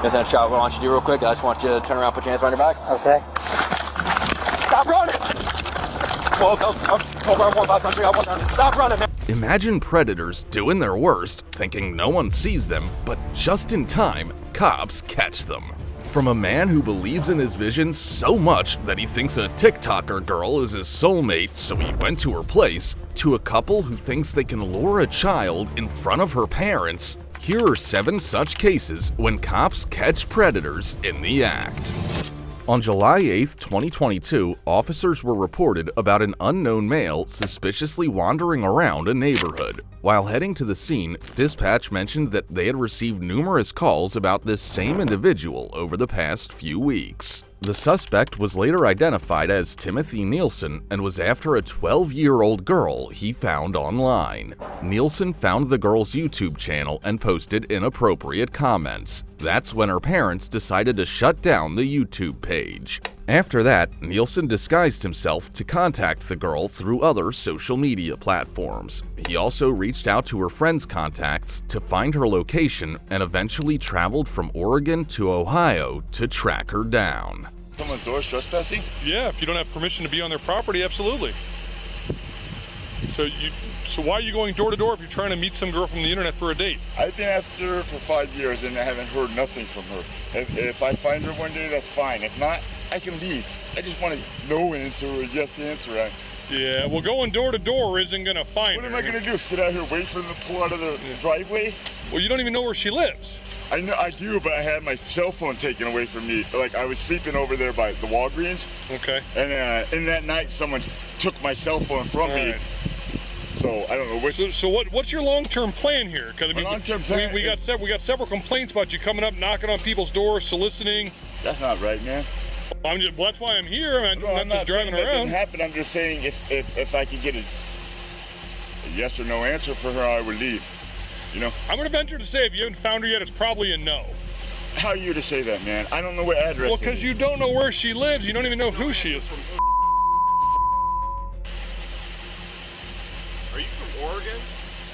Just in a shot, what I want you to do real quick, I just want you to turn around, put your hands behind your back. Okay. Stop running! Stop running, man! Imagine predators doing their worst, thinking no one sees them, but just in time, cops catch them. From a man who believes in his vision so much that he thinks a TikToker girl is his soulmate, so he went to her place, to a couple who thinks they can lure a child in front of her parents, here are 7 such cases when cops catch predators in the act. On July 8, 2022, officers were reported about an unknown male suspiciously wandering around a neighborhood. While heading to the scene, dispatch mentioned that they had received numerous calls about this same individual over the past few weeks. The suspect was later identified as Timothy Nielsen and was after a 12-year-old girl he found online. Nielsen found the girl's YouTube channel and posted inappropriate comments. That's when her parents decided to shut down the YouTube page. After that, Nielsen disguised himself to contact the girl through other social media platforms. He also reached out to her friends' contacts to find her location and eventually traveled from Oregon to Ohio to track her down. Someone's door trespassing? Yeah, if you don't have permission to be on their property, absolutely. So why are you going door to door if you're trying to meet some girl from the internet for a date? I've been after her for 5 years and I haven't heard nothing from her. If I find her one day, that's fine. If not, I can leave. I just want a no answer or a yes answer. Yeah, well, going door to door isn't going to find her. What am I going to do? Sit out here, wait for them to pull out of the driveway? Well, you don't even know where she lives. I know I do, but I had my cell phone taken away from me. Like, I was sleeping over there by the Walgreens. Okay. And in that night, someone took my cell phone from me. Right. So I don't know which. So what's your long-term plan here? Because I mean, long-term plan. We got several complaints about you coming up, knocking on people's doors, soliciting. That's not right, man. Well, that's why I'm here. I'm not just driving around. That didn't happen. I'm just saying if I could get a yes or no answer for her, I would leave. You know. I'm gonna venture to say if you haven't found her yet, it's probably a no. How are you to say that, man? I don't know what address. Well, because you don't know where she lives. You don't even know who she is. Are you from Oregon?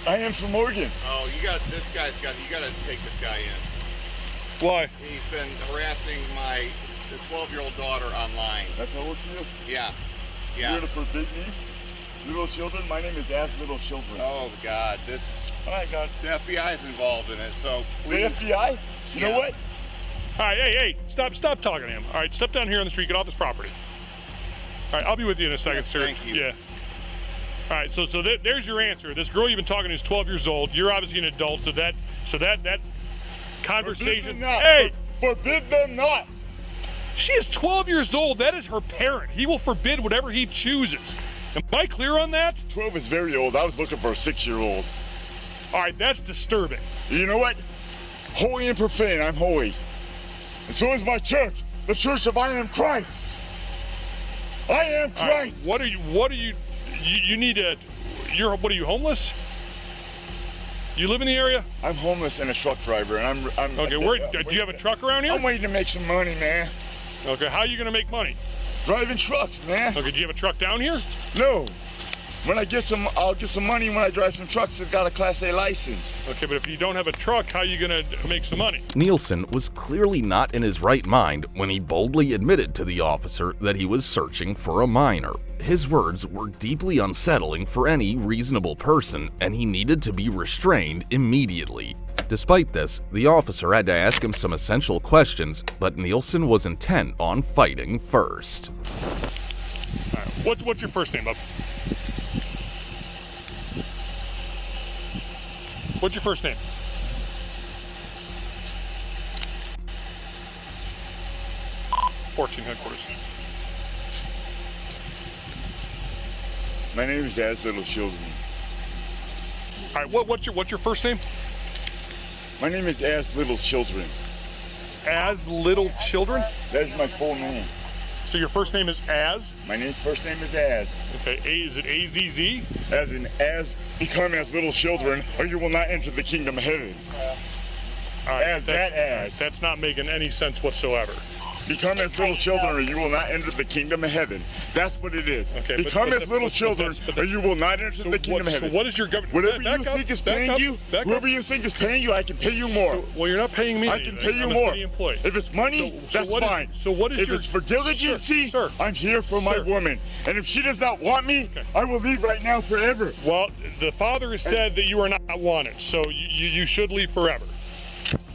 I am from Oregon. Oh, you gotta take this guy in. Why? He's been harassing the 12-year-old daughter online. That's how old she is? Yeah. You're gonna forbid me? Little children? My name is Ask Little Children. Oh, God. Oh, my God. The FBI is involved in it, so please. The FBI? You know what? All right, hey, stop talking to him. All right, step down here on the street, get off this property. All right, I'll be with you in a second, sir. Thank you. Yeah. All right, so there's your answer. This girl you've been talking to is 12 years old. You're obviously an adult, so that conversation. Hey, forbid them not. She is 12 years old. That is her parent. He will forbid whatever he chooses. Am I clear on that? 12 is very old. I was looking for a 6-year-old. All right, that's disturbing. You know what? Holy and profane, I'm holy. And so is my church, the Church of I Am Christ. I am Christ. Right, what are you need a, what are you, homeless? You live in the area? I'm homeless and a truck driver, and I'm okay, do you have a truck around here? I'm waiting to make some money, man. Okay, how are you gonna make money? Driving trucks, man. Okay, do you have a truck down here? No. When I get some, I'll get some money when I drive some trucks that got a Class A license. Okay, but if you don't have a truck, how are you gonna make some money? Nielsen was clearly not in his right mind when he boldly admitted to the officer that he was searching for a minor. His words were deeply unsettling for any reasonable person, and he needed to be restrained immediately. Despite this, the officer had to ask him some essential questions, but Nielsen was intent on fighting first. All right, what's your first name, bub? What's your first name? '14 headquarters. My name is As Little Children. All right, what's your first name? My name is As Little Children. As Little Children? That is my full name. So your first name is Az? My first name is Az. Okay, is it A-Z-Z? As in, become as little children, or you will not enter the kingdom of heaven. All right, As. That's not making any sense whatsoever. Become as little children or you will not enter the kingdom of heaven. That's what it is. Okay, Become as little children or you will not enter the kingdom of heaven. So what is your government? Whatever you think is paying you, whoever you think is paying you, I can pay you more. Well, you're not paying me. I can pay you I'm more. A city employee. If it's money, that's fine. So what is if your? it's for diligency, Sir, I'm here for my woman. And if she does not want me, I will leave right now forever. Well, the father has said that you are not wanted, so you should leave forever.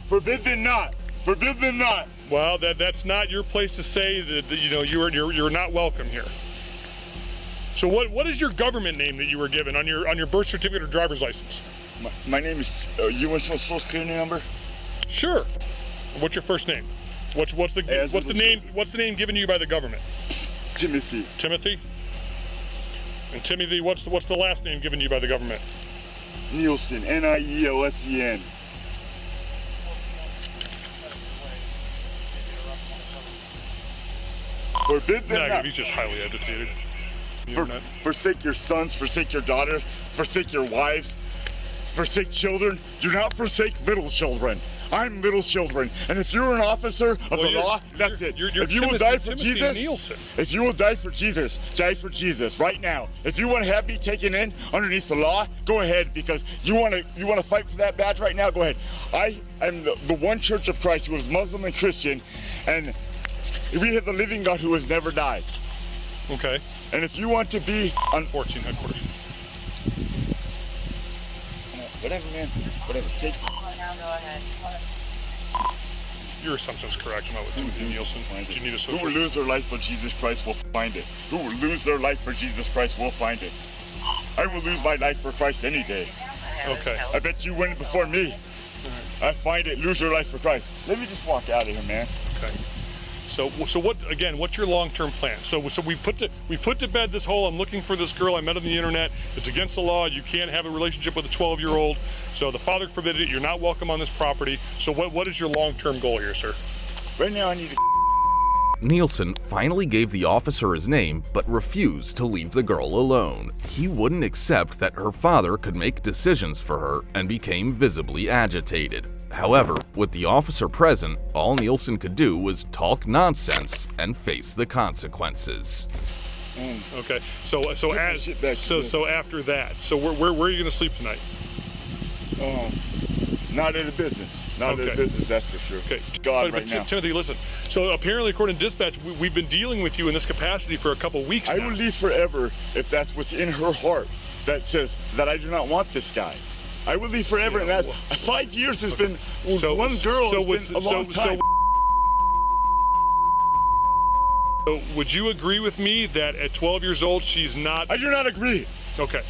Forbidden not. Forbidden not. Well, that's not your place to say that you know you're not welcome here. So what is your government name that you were given on your birth certificate or driver's license? My name is. You want my social security number? Sure. What's your first name? What's the name given to you by the government? Timothy. Timothy. And Timothy, what's the last name given to you by the government? Nielsen. Nielsen. Forbid them not. He's just highly educated. Forsake your sons, forsake your daughters, forsake your wives, forsake children. Do not forsake little children. I'm little children. And if you're an officer of the law, that's it. If you will die for Jesus, if you will die for Jesus, die for Jesus right now. If you want to have me taken in underneath the law, go ahead, because you want to fight for that badge right now, go ahead. I am the one Church of Christ who is Muslim and Christian, and we have the living God who has never died. Okay. And if you want to be on 14 headquarters. Whatever, man. Whatever. Take. Now go ahead. Your assumption's correct. I'm not with Timothy Nielsen. Do you need a social? Who will lose their life for Jesus Christ will find it. Who will lose their life for Jesus Christ will find it. I will lose my life for Christ any day. Okay. I bet you win before me. I find it. Lose your life for Christ. Let me just walk out of here, man. Okay. So what? Again, what's your long-term plan? So we put to bed this whole I'm looking for this girl I met on the internet. It's against the law. You can't have a relationship with a 12-year-old. So the father forbid it. You're not welcome on this property. So what is your long-term goal here, sir? Right now, I need to. Nielsen finally gave the officer his name, but refused to leave the girl alone. He wouldn't accept that her father could make decisions for her and became visibly agitated. However, with the officer present, all Nielsen could do was talk nonsense and face the consequences. Okay. So after that, so where are you going to sleep tonight? Not in the business. Not in the business, that's for sure. Okay. God, but Timothy, listen. So apparently, according to dispatch, we've been dealing with you in this capacity for a couple weeks now. I will leave forever if that's what's in her heart that says that I do not want this guy. I will leave forever, and that 5 years has been one girl has been a long time. So would you agree with me that at 12 years old she's not? I do not agree. Okay.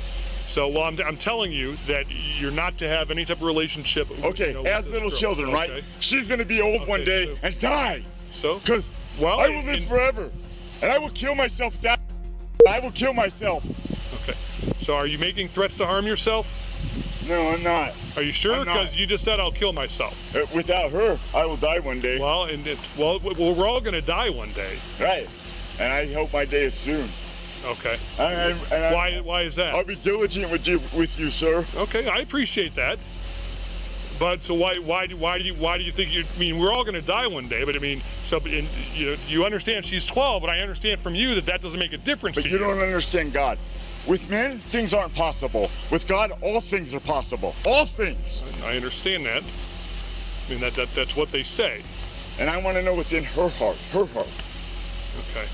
So well, I'm telling you that you're not to have any type of relationship. Okay, as little children, right? She's gonna be old one day and die. So? Because I will live forever, and I will kill myself. I will kill myself. Okay. So are you making threats to harm yourself? No, I'm not. Are you sure? Because you just said I'll kill myself. Without her, I will die one day. Well, we're all going to die one day. Right. And I hope my day is soon. Okay. Why is that? I'll be diligent with you, sir. Okay, I appreciate that. But so why do you think you? I mean, we're all going to die one day. But I mean, you understand she's 12, but I understand from you that doesn't make a difference. But you don't understand God. With men, things aren't possible. With God, all things are possible. All things. I understand that. I mean, that's what they say. And I want to know what's in her heart. Her heart. Okay.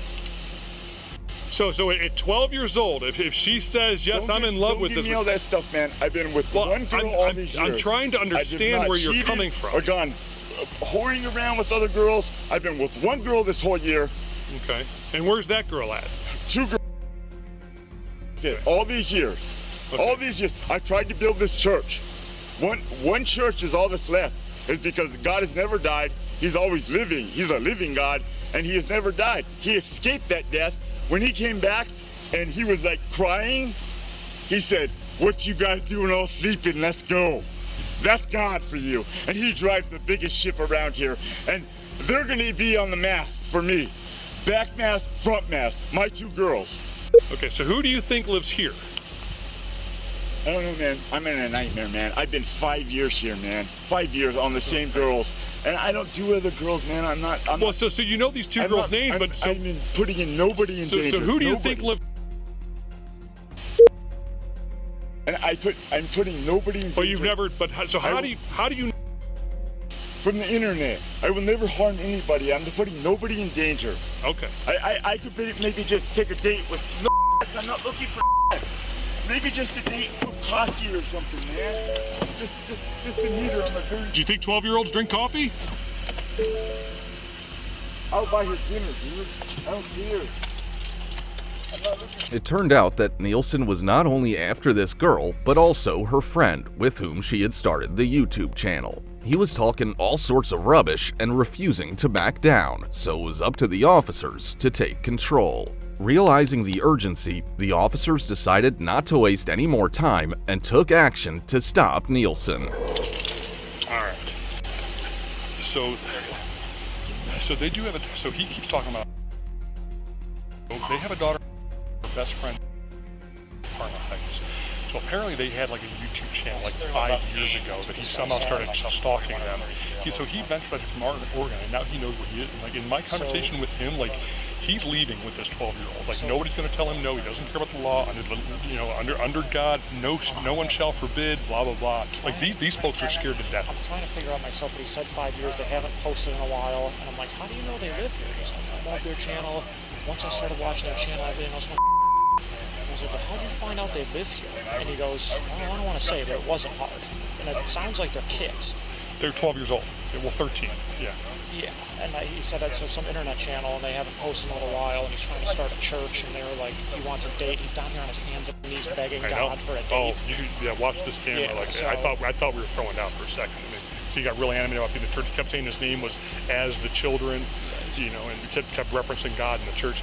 So at 12 years old, if she says, yes, I'm in love with this. Don't give me all that stuff, man. I've been with one girl all these years. I'm trying to understand where you're coming from. Or gone whoring around with other girls. I've been with one girl this whole year. Okay. And where's that girl at? 2 girls. All these years. Okay. All these years. I tried to build this church. One church is all that's left. It's because God has never died. He's always living. He's a living God, and he has never died. He escaped that death. When he came back and he was like crying, he said, "What you guys doing all sleeping? Let's go." That's God for you. And he drives the biggest ship around here. And they're gonna be on the mast for me. Back mast, front mast, my 2 girls. Okay, so who do you think lives here? I don't know, man. I'm in a nightmare, man. I've been 5 years here, man. 5 years on the same girls. And I don't do other girls, man. I'm not. Well, so you know these two girls' names, but so, I'm putting in nobody in danger. So who do you think lived? And I'm putting nobody in danger. But you've never. But so how do you? From the internet. I will never harm anybody. I'm putting nobody in danger. Okay. I could maybe just take a date with. No, I'm not looking for. Maybe just a date for coffee or something, man. Just to meet her on a very. Do you think 12-year-olds drink coffee? I'll buy her dinner, dude. I don't care. It turned out that Nielsen was not only after this girl, but also her friend with whom she had started the YouTube channel. He was talking all sorts of rubbish and refusing to back down, so it was up to the officers to take control. Realizing the urgency, the officers decided not to waste any more time and took action to stop Nielsen. Alright. So they do have so he keeps talking about, they have a daughter, her best friend, Parma Heights. So apparently they had like a YouTube channel like 5 years ago that he somehow started stalking them. So he ventured out from Oregon, and now he knows where he is. And like in my conversation with him, like he's leaving with this 12-year-old. Like nobody's going to tell him no. He doesn't care about the law. Under God, no one shall forbid. Blah blah blah. Like these folks are scared to death. I'm trying to figure out myself, but he said 5 years. They haven't posted in a while, and I'm like, how do you know they live here? He's like, I love their channel. Once I started watching their channel, everything else went. I was like, well, how do you find out they live here? And he goes, well, I don't want to say, but it wasn't hard. And it sounds like they're kids. They're 12 years old. Well, 13. Yeah. Yeah. And he said that's some internet channel, and they haven't posted in a little while, and he's trying to start a church, and they're like, he wants a date. He's down here on his hands and knees begging God for a date. Oh, you should, watch this camera. Yeah, like so, I thought we were throwing down for a second. So he got really animated about being the church. He kept saying his name was as the children, and kept referencing God in the church.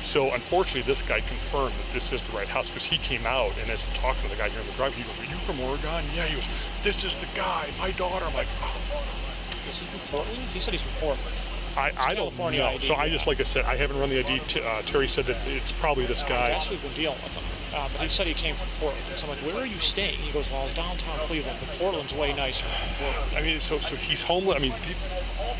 So unfortunately, this guy confirmed that this is the right house because he came out, and as he talked to the guy here in the drive, he goes, "Are you from Oregon?" Yeah. He goes, "This is the guy, my daughter." I'm like, oh. Is he from Portland? He said he's from Portland. I don't know. ID, so I just, like I said, I haven't run the ID. Terry said that it's probably this guy. Yes, we've been dealing with him. But he said he came from Portland. So I'm like, where are you staying? He goes, well, I was downtown Cleveland, but Portland's way nicer than Portland. I mean, so he's homeless. I mean,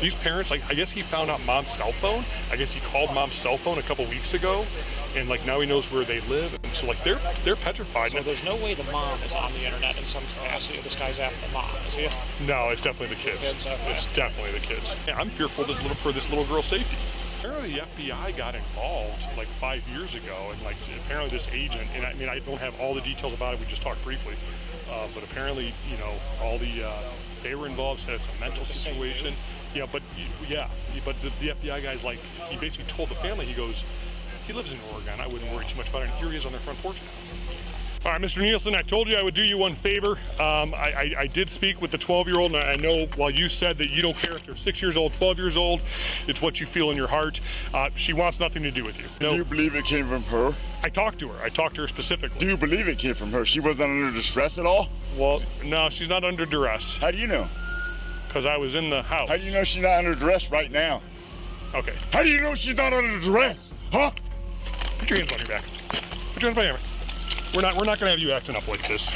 these parents, like, I guess he found out mom's cell phone. I guess he called mom's cell phone a couple weeks ago, and like now he knows where they live. And so like they're petrified. So there's no way the mom is on the internet in some capacity. This guy's after the mom, is he? No, it's definitely the kids. Okay. It's definitely the kids. Yeah, I'm fearful for this little girl's safety. Apparently the FBI got involved like 5 years ago, and like apparently this agent, and I mean I don't have all the details about it, we just talked briefly, but apparently all the they were involved, said it's a mental situation. Yeah, but the FBI guy's like, he basically told the family, he goes, he lives in Oregon, I wouldn't worry too much about it, and here he is on their front porch now. All right, Mr. Nielsen, I told you I would do you one favor. I did speak with the 12-year-old, and I know while you said that you don't care if they're 6 years old, 12 years old, it's what you feel in your heart. She wants nothing to do with you. No. Do you believe it came from her? I talked to her. I talked to her specifically. Do you believe it came from her? She wasn't under distress at all? Well, no, she's not under duress. How do you know? Because I was in the house. How do you know she's not under duress right now? Okay. How do you know she's not under duress? Huh? Put your hands on your back. Put your hands on your back. We're not gonna have you acting up like this.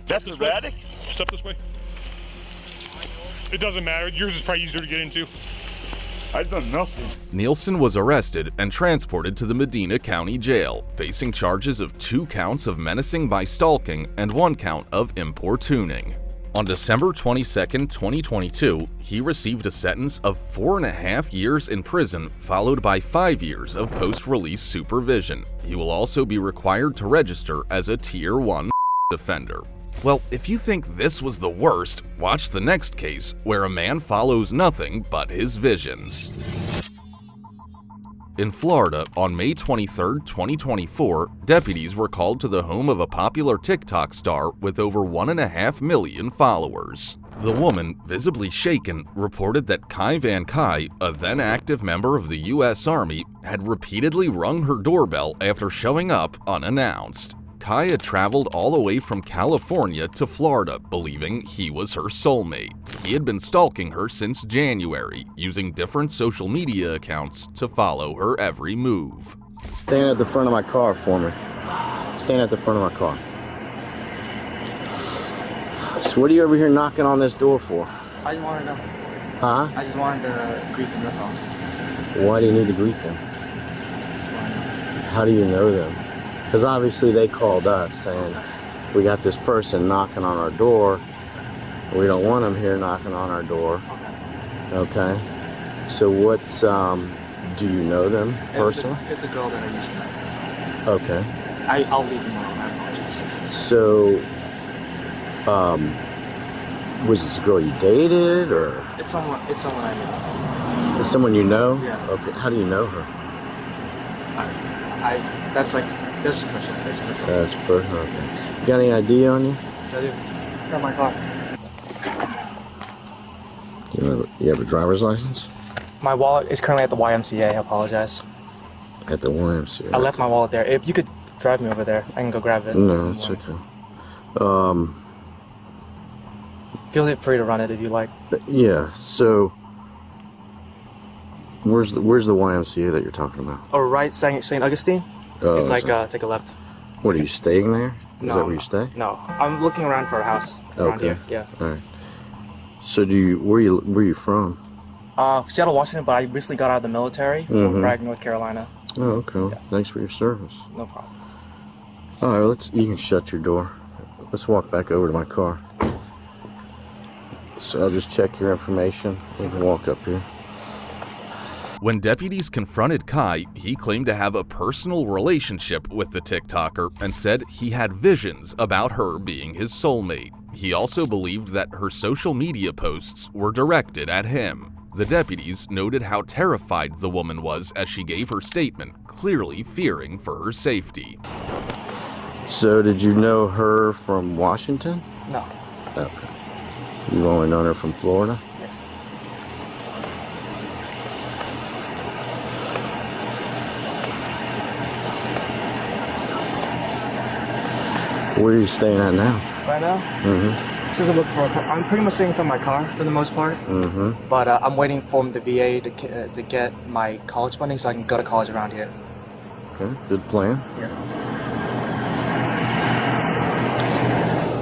That's erratic? Step this way. It doesn't matter. Yours is probably easier to get into. I've done nothing. Nielsen was arrested and transported to the Medina County Jail, facing charges of 2 counts of menacing by stalking and 1 count of importuning. On December 22, 2022, he received a sentence of 4.5 years in prison, followed by 5 years of post-release supervision. He will also be required to register as a Tier 1 offender. Well, if you think this was the worst, watch the next case, where a man follows nothing but his visions. In Florida, on May 23, 2024, deputies were called to the home of a popular TikTok star with over 1.5 million followers. The woman, visibly shaken, reported that Kai Van Kai, a then-active member of the U.S. Army, had repeatedly rung her doorbell after showing up unannounced. Kai had traveled all the way from California to Florida, believing he was her soulmate. He had been stalking her since January, using different social media accounts to follow her every move. Stand at the front of my car for me. Stand at the front of my car. So what are you over here knocking on this door for? I just wanted to know. Huh? I just wanted to greet them, that's all. Why do you need to greet them? How do you know them? Because obviously they called us saying, we got this person knocking on our door. We don't want them here knocking on our door. Okay. So what's, do you know them personally? It's a girl that I used to know. Okay. I'll leave them alone, I apologize. So, was this a girl you dated, or? It's someone I know. It's someone you know? Yeah. Okay. How do you know her? That's just personal. That's personal. Okay. You got any ID on you? Yes, I do. Got my car. You have a driver's license? My wallet is currently at the YMCA, I apologize. At the YMCA. I left my wallet there. If you could drive me over there, I can go grab it. No, it's okay. Feel free to run it if you like. Yeah. So, where's the YMCA that you're talking about? Oh, right, St. Augustine. Oh, it's like so- take a left. What, are you staying there? Is No, that where you stay? No, I'm looking around for a house around Okay. here. Yeah. All right. So where you from? Seattle, Washington, but I recently got out of the military from Bragg, North Carolina. Oh, okay. Yeah. Thanks for your service. No problem. All right, you can shut your door. Let's walk back over to my car. So I'll just check your information. You can walk up here. When deputies confronted Kai, he claimed to have a personal relationship with the TikToker and said he had visions about her being his soulmate. He also believed that her social media posts were directed at him. The deputies noted how terrified the woman was as she gave her statement, clearly fearing for her safety. So did you know her from Washington? No. Okay. You've only known her from Florida? Yeah. Where are you staying at now? Right now? This is a look for I'm pretty much staying inside my car for the most part. But I'm waiting for the VA to get my college funding so I can go to college around here. Okay, good plan. Yeah.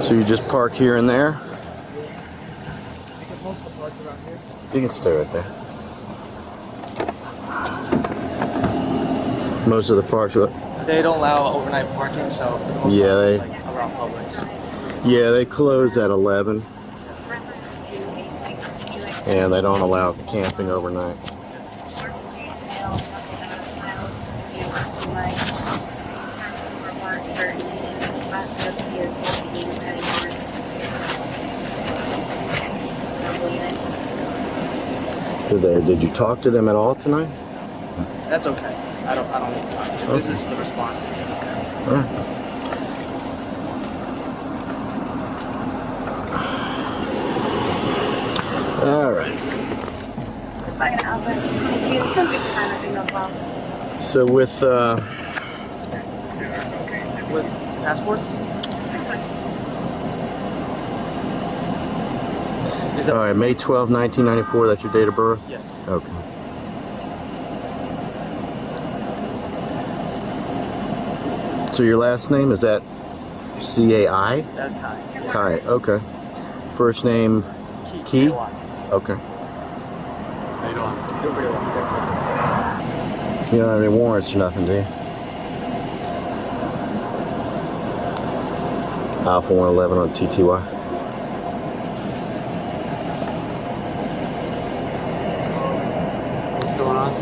So you just park here and there? Because most of the parks around here. You can stay right there. Most of the parks, They don't allow overnight parking, so for the most Yeah, part, they- it's like around Publix. yeah, they close at 11. And they don't allow camping overnight. Did you talk to them at all tonight? That's okay. I don't need to talk. This is the response. It's okay. All right. All right. So with Passports? all right, May 12, 1994, that's your date of birth? Yes. Okay. So your last name, is that C-A-I? That's Kai. Kai, okay. First name, Key? How Okay. you doing? Doing pretty well. You don't have any warrants or nothing, do you? Alpha 111 on TTY. What's going on?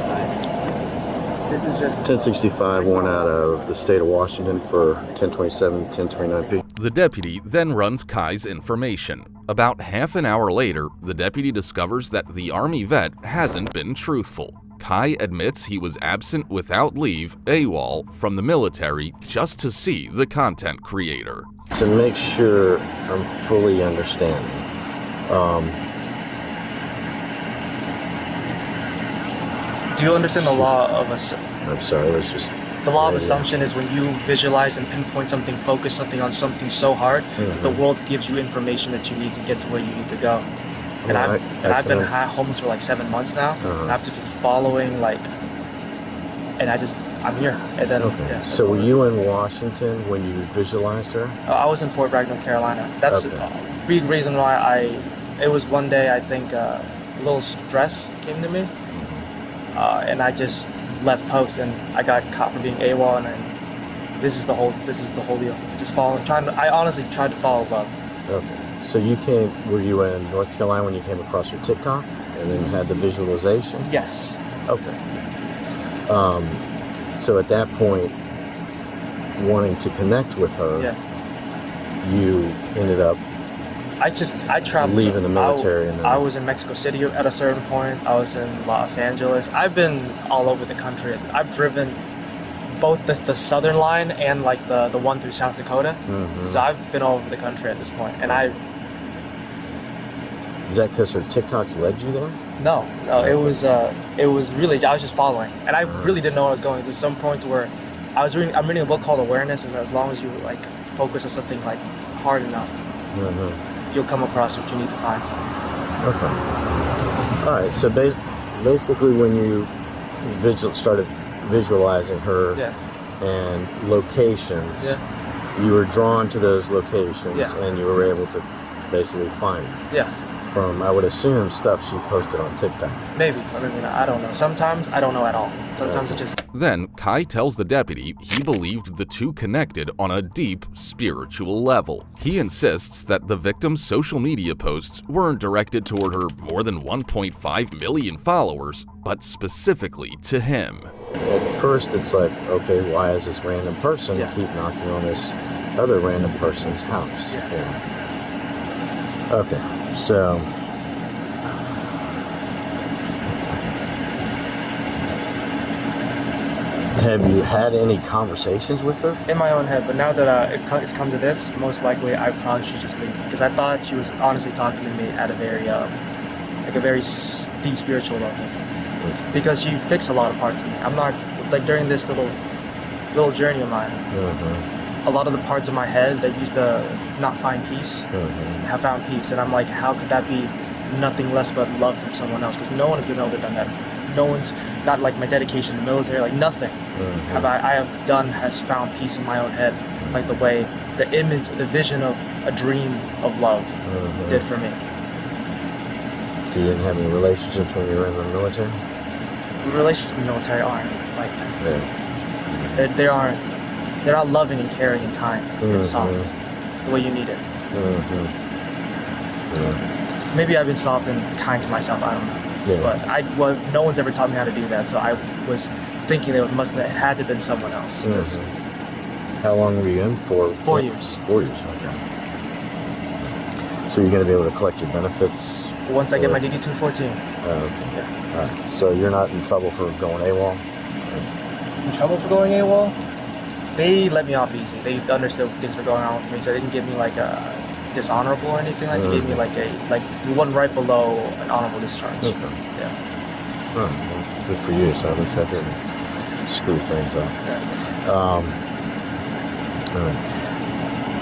This is just 1065, one out of the state of Washington for 1027, 1029P. The deputy then runs Kai's information. About half an hour later, the deputy discovers that the Army vet hasn't been truthful. Kai admits he was absent without leave, AWOL, from the military just to see the content creator. To make sure I'm fully understanding, Do you understand the law of I'm sorry, let's just... the law of assumption is when you visualize and pinpoint something, focus something on something so hard, that the world gives you information that you need to get to where you need to go. And I've been homeless for like 7 months now. After just following and I just I'm here. And then, Okay. yeah. So were you in Washington when you visualized her? I was in Fort Bragg, North Carolina. That's Okay. a big reason why it was one day, I think, a little stress came to me. And I just left post, and I got caught for being AWOL, and then this is the whole deal. Just I honestly tried to follow love. Okay. So were you in North Carolina when you came across your TikTok and then had the visualization? Yes. Okay. So at that point, wanting to connect with her, you ended up I traveled. Leaving the military and then... I was in Mexico City at a certain point. I was in Los Angeles. I've been all over the country. I've driven both the southern line and like the one through South Dakota. So I've been all over the country at this point. And Is that because her TikToks led you there? No, it was really, I was just following, and I really didn't know where I was going. There's some points where I'm reading a book called Awareness, and as long as you like focus on something like hard enough, you'll come across what you need to find. Okay. All right. So basically, when you started visualizing her and locations, you were drawn to those locations, and you were able to basically find them. Yeah. From, I would assume, stuff she posted on TikTok. Maybe. I mean, I don't know. Sometimes I don't know at all. Sometimes it just... Then, Kai tells the deputy he believed the two connected on a deep spiritual level. He insists that the victim's social media posts weren't directed toward her more than 1.5 million followers, but specifically to him. At first, it's like, okay, why is this random person keep knocking on this other random person's house? Okay. So, have you had any conversations with her? In my own head, but now that it's come to this, most likely I probably should just leave, because I thought she was honestly talking to me at a very deep spiritual level, because she fixed a lot of parts of me. I'm not like during this little journey of mine. A lot of the parts of my head that used to not find peace have found peace, and I'm like, how could that be nothing less but love from someone else? Because no one has been able to done that. No one's, not like my dedication to the military, like nothing I have done has found peace in my own head, like the way the image, the vision of a dream of love did for me. You didn't have any relationships when you were in the military? Relationships in the military aren't like that. They're not loving and caring and kind and soft the way you need it. Maybe I've been soft and kind to myself, I don't know. But no one's ever taught me how to do that, so I was thinking it must have had to have been someone else. How long were you in for? 4 years. 4 years, okay. So you're going to be able to collect your benefits? Once I get my DD-214. Okay. All right. So you're not in trouble for going AWOL? In trouble for going AWOL? They let me off easy. They understood things were going on with me, so they didn't give me like a dishonorable or anything. Like they gave me like the one right below an honorable discharge. Okay. Yeah. Well, good for you. So at least that didn't screw things up. All right.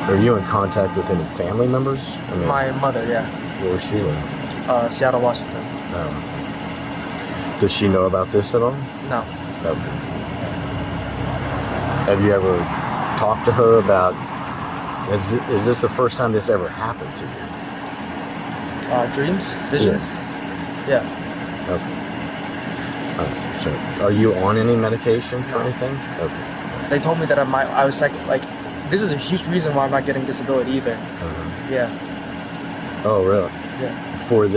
Are you in contact with any family members? I mean, my mother, Where does she live? Seattle, Washington. Does she know about this at all? No. Okay. Have you ever talked to her about, is this the first time this ever happened to you? Dreams? Visions? Yeah. Okay. So are you on any medication for anything? Okay. They told me that I was like, this is a huge reason why I'm not getting disability either. Yeah. Oh, really? Yeah. For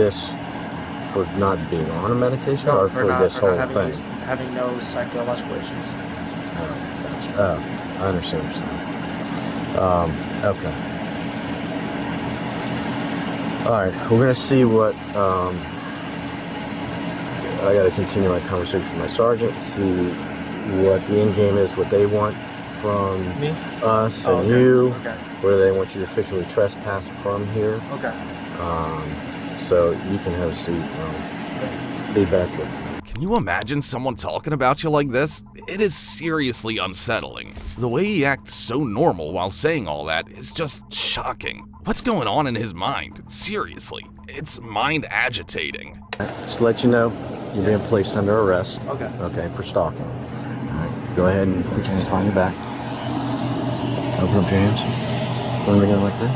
not being on a medication, or for this whole thing? Having no psychological issues. Oh, I understand what you're saying. Okay. All right, we're gonna see what. I got to continue my conversation with my sergeant, see what the end game is, what they want from me, us, and you, whether they want you to officially trespass from here. Okay. So you can have a seat. Be back with you. Can you imagine someone talking about you like this? It is seriously unsettling. The way he acts so normal while saying all that is just shocking. What's going on in his mind? Seriously, it's mind agitating. Just to let you know, you're being placed under arrest. Okay. Okay, for stalking. All right. Go ahead and put your hands behind your back. Open up your hands. Put them together like that.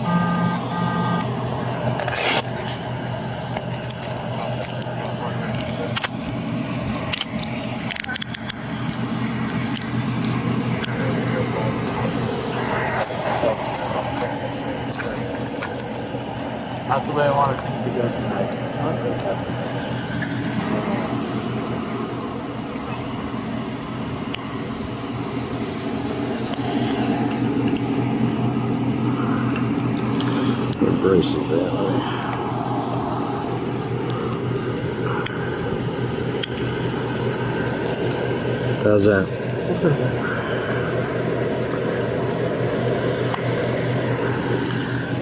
Not the way I wanted things to go tonight. Abrasive that way. How's that?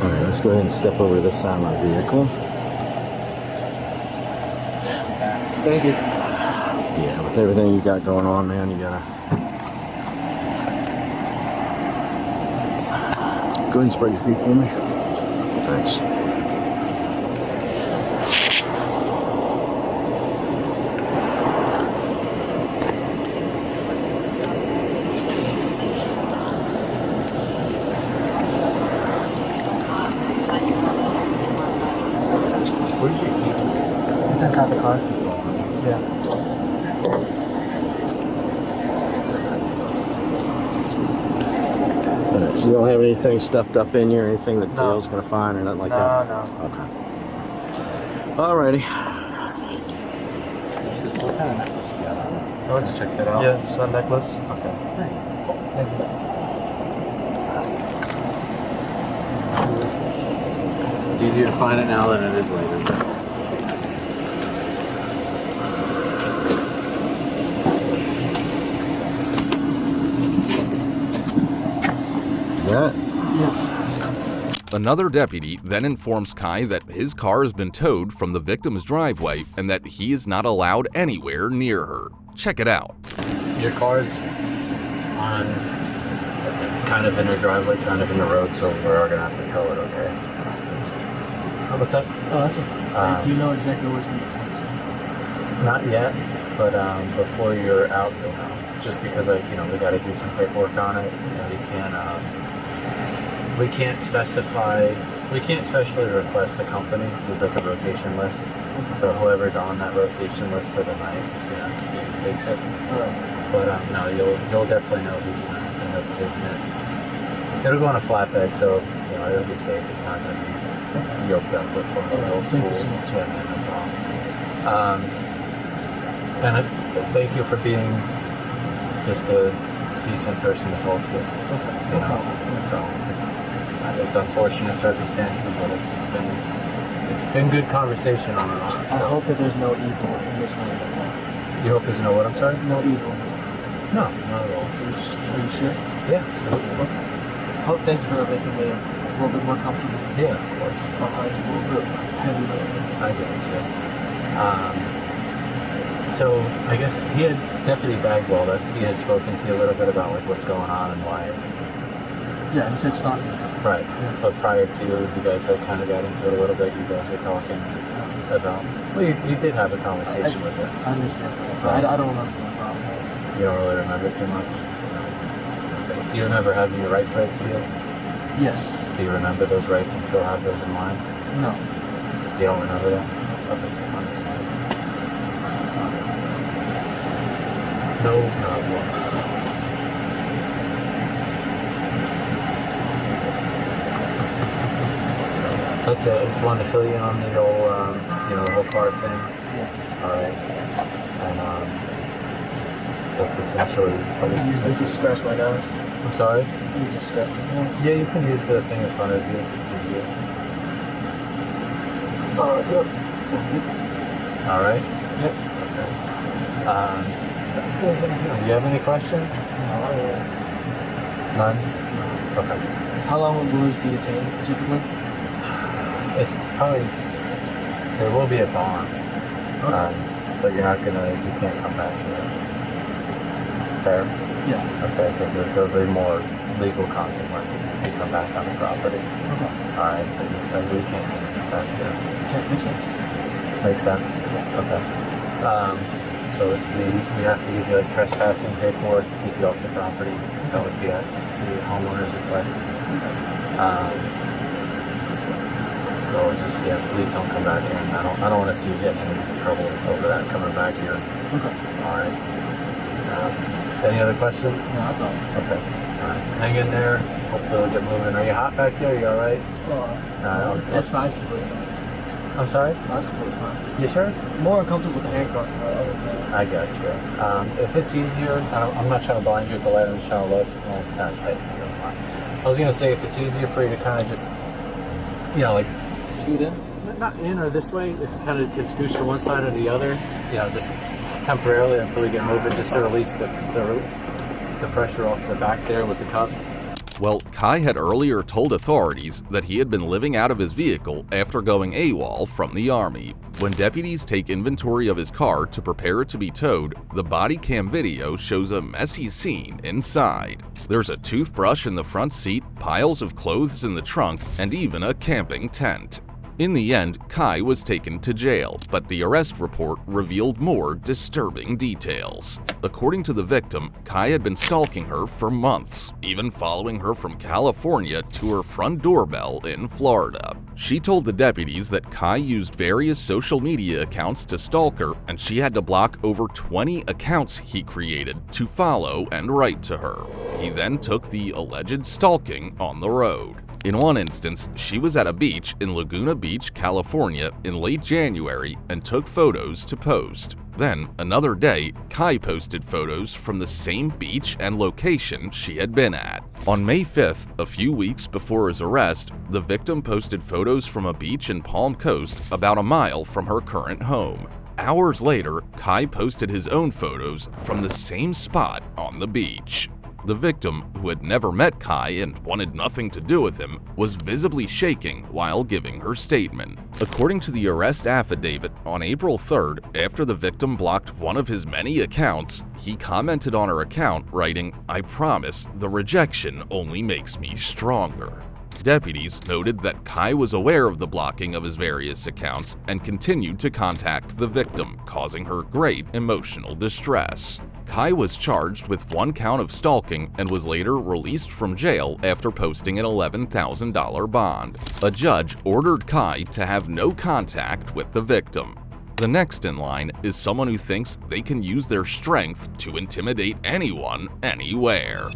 Alright, let's go ahead and step over to this side of my vehicle. Thank you. Yeah, with everything you got going on, man, you gotta go ahead and spread your feet for me. Thanks. Where did you keep it? It's inside the car. Yeah. Alright, so you don't have anything stuffed up in you or anything that No. Dale's gonna find or nothing like that? No. Okay. Alrighty. What kind of necklace you got? Oh, let's check that out. Yeah, sun necklace. Okay. Thank you. It's easier to find it now than it is later. That? Another deputy then informs Kai that his car has been towed from the victim's driveway and that he is not allowed anywhere near her. Check it out. Your car's on kind of in the driveway, kind of in the road, so we're gonna have to tow it, okay? Oh, what's up? Oh, that's okay. Do you know exactly where it's going to be tied to? Not yet, but before you're out, you'll know. Just because we got to do some paperwork on it, and we can't specify. We can't specially request a company. There's like a rotation list, so whoever's on that rotation list for the night is gonna have to be who takes it. But no, you'll definitely know who's gonna end up taking it. It'll go on a flatbed, so it'll be safe. It's not gonna be yoked up with one of those old school. And thank you for being just a decent person to talk to. So it's unfortunate circumstances, but it's been good conversation on and on. So. I hope that there's no evil in this one. That's all. You hope there's no what? I'm sorry? No evil in this one. No, not at all. Are you sure? Yeah, absolutely. Hope thanks for making me a little bit more comfortable. Yeah, of course. It's a little bit heavy though. I get it, yeah. So I guess Deputy Bagwell, he had spoken to you a little bit about like what's going on and why. Yeah, he said stop. Right. Yeah. But prior to, you guys had kind of got into it a little bit. You guys were talking about. Well, you did have a conversation with it. I understand. I don't remember what the problem was. You don't really remember too much. Do you remember having your rights read to you? Yes. Do you remember those rights and still have those in mind? No. You don't remember that? Okay, I understand. No problem. That's it. I just wanted to fill you in on the whole, the whole car thing. Yeah. All right. And that's essentially. Use the scratch my nose. I'm sorry. Use the scratch. Yeah, you can use the thing in front of you if it's easier. Yep. All right. Yep. Okay. Do you have any questions? None? Okay. How long will this be detained, typically? It's probably, there will be a bond, but you can't come back here. Fair? Yeah. Okay, because there'll be more legal consequences if you come back on the property. Okay. Alright, so we can't come back here. Okay, makes sense. Makes sense? Yeah. Okay. So we have to give you like trespassing paperwork to keep you off the property. That would be at the homeowner's request. So just please don't come back here. I don't want to see you get in trouble over that coming back here. Okay. All right. Any other questions? No, that's all. Okay. All right. Hang in there. Hopefully we'll get moving. Are you hot back there? You all right? That's fine. It's completely fine. I'm sorry? That's completely fine. You sure? More uncomfortable with the handcuffs. But other than that. I got you. If it's easier, I'm not trying to blind you at the light. I'm just trying to look. Well, it's kind of tight. I was gonna say if it's easier for you to kind of just, like Scoot in? not in or this way. If you kind of get scooched to one side or the other, just temporarily until we get moving, just to release the pressure off the back there with the cuffs. Well, Kai had earlier told authorities that he had been living out of his vehicle after going AWOL from the Army. When deputies take inventory of his car to prepare it to be towed, the body cam video shows a messy scene inside. There's a toothbrush in the front seat, piles of clothes in the trunk, and even a camping tent. In the end, Kai was taken to jail, but the arrest report revealed more disturbing details. According to the victim, Kai had been stalking her for months, even following her from California to her front doorbell in Florida. She told the deputies that Kai used various social media accounts to stalk her, and she had to block over 20 accounts he created to follow and write to her. He then took the alleged stalking on the road. In one instance, she was at a beach in Laguna Beach, California in late January and took photos to post. Then, another day, Kai posted photos from the same beach and location she had been at. On May 5th, a few weeks before his arrest, the victim posted photos from a beach in Palm Coast about a mile from her current home. Hours later, Kai posted his own photos from the same spot on the beach. The victim, who had never met Kai and wanted nothing to do with him, was visibly shaking while giving her statement. According to the arrest affidavit, on April 3rd, after the victim blocked one of his many accounts, he commented on her account, writing, "I promise, the rejection only makes me stronger." Deputies noted that Kai was aware of the blocking of his various accounts and continued to contact the victim, causing her great emotional distress. Kai was charged with one count of stalking and was later released from jail after posting an $11,000 bond. A judge ordered Kai to have no contact with the victim. The next in line is someone who thinks they can use their strength to intimidate anyone, anywhere.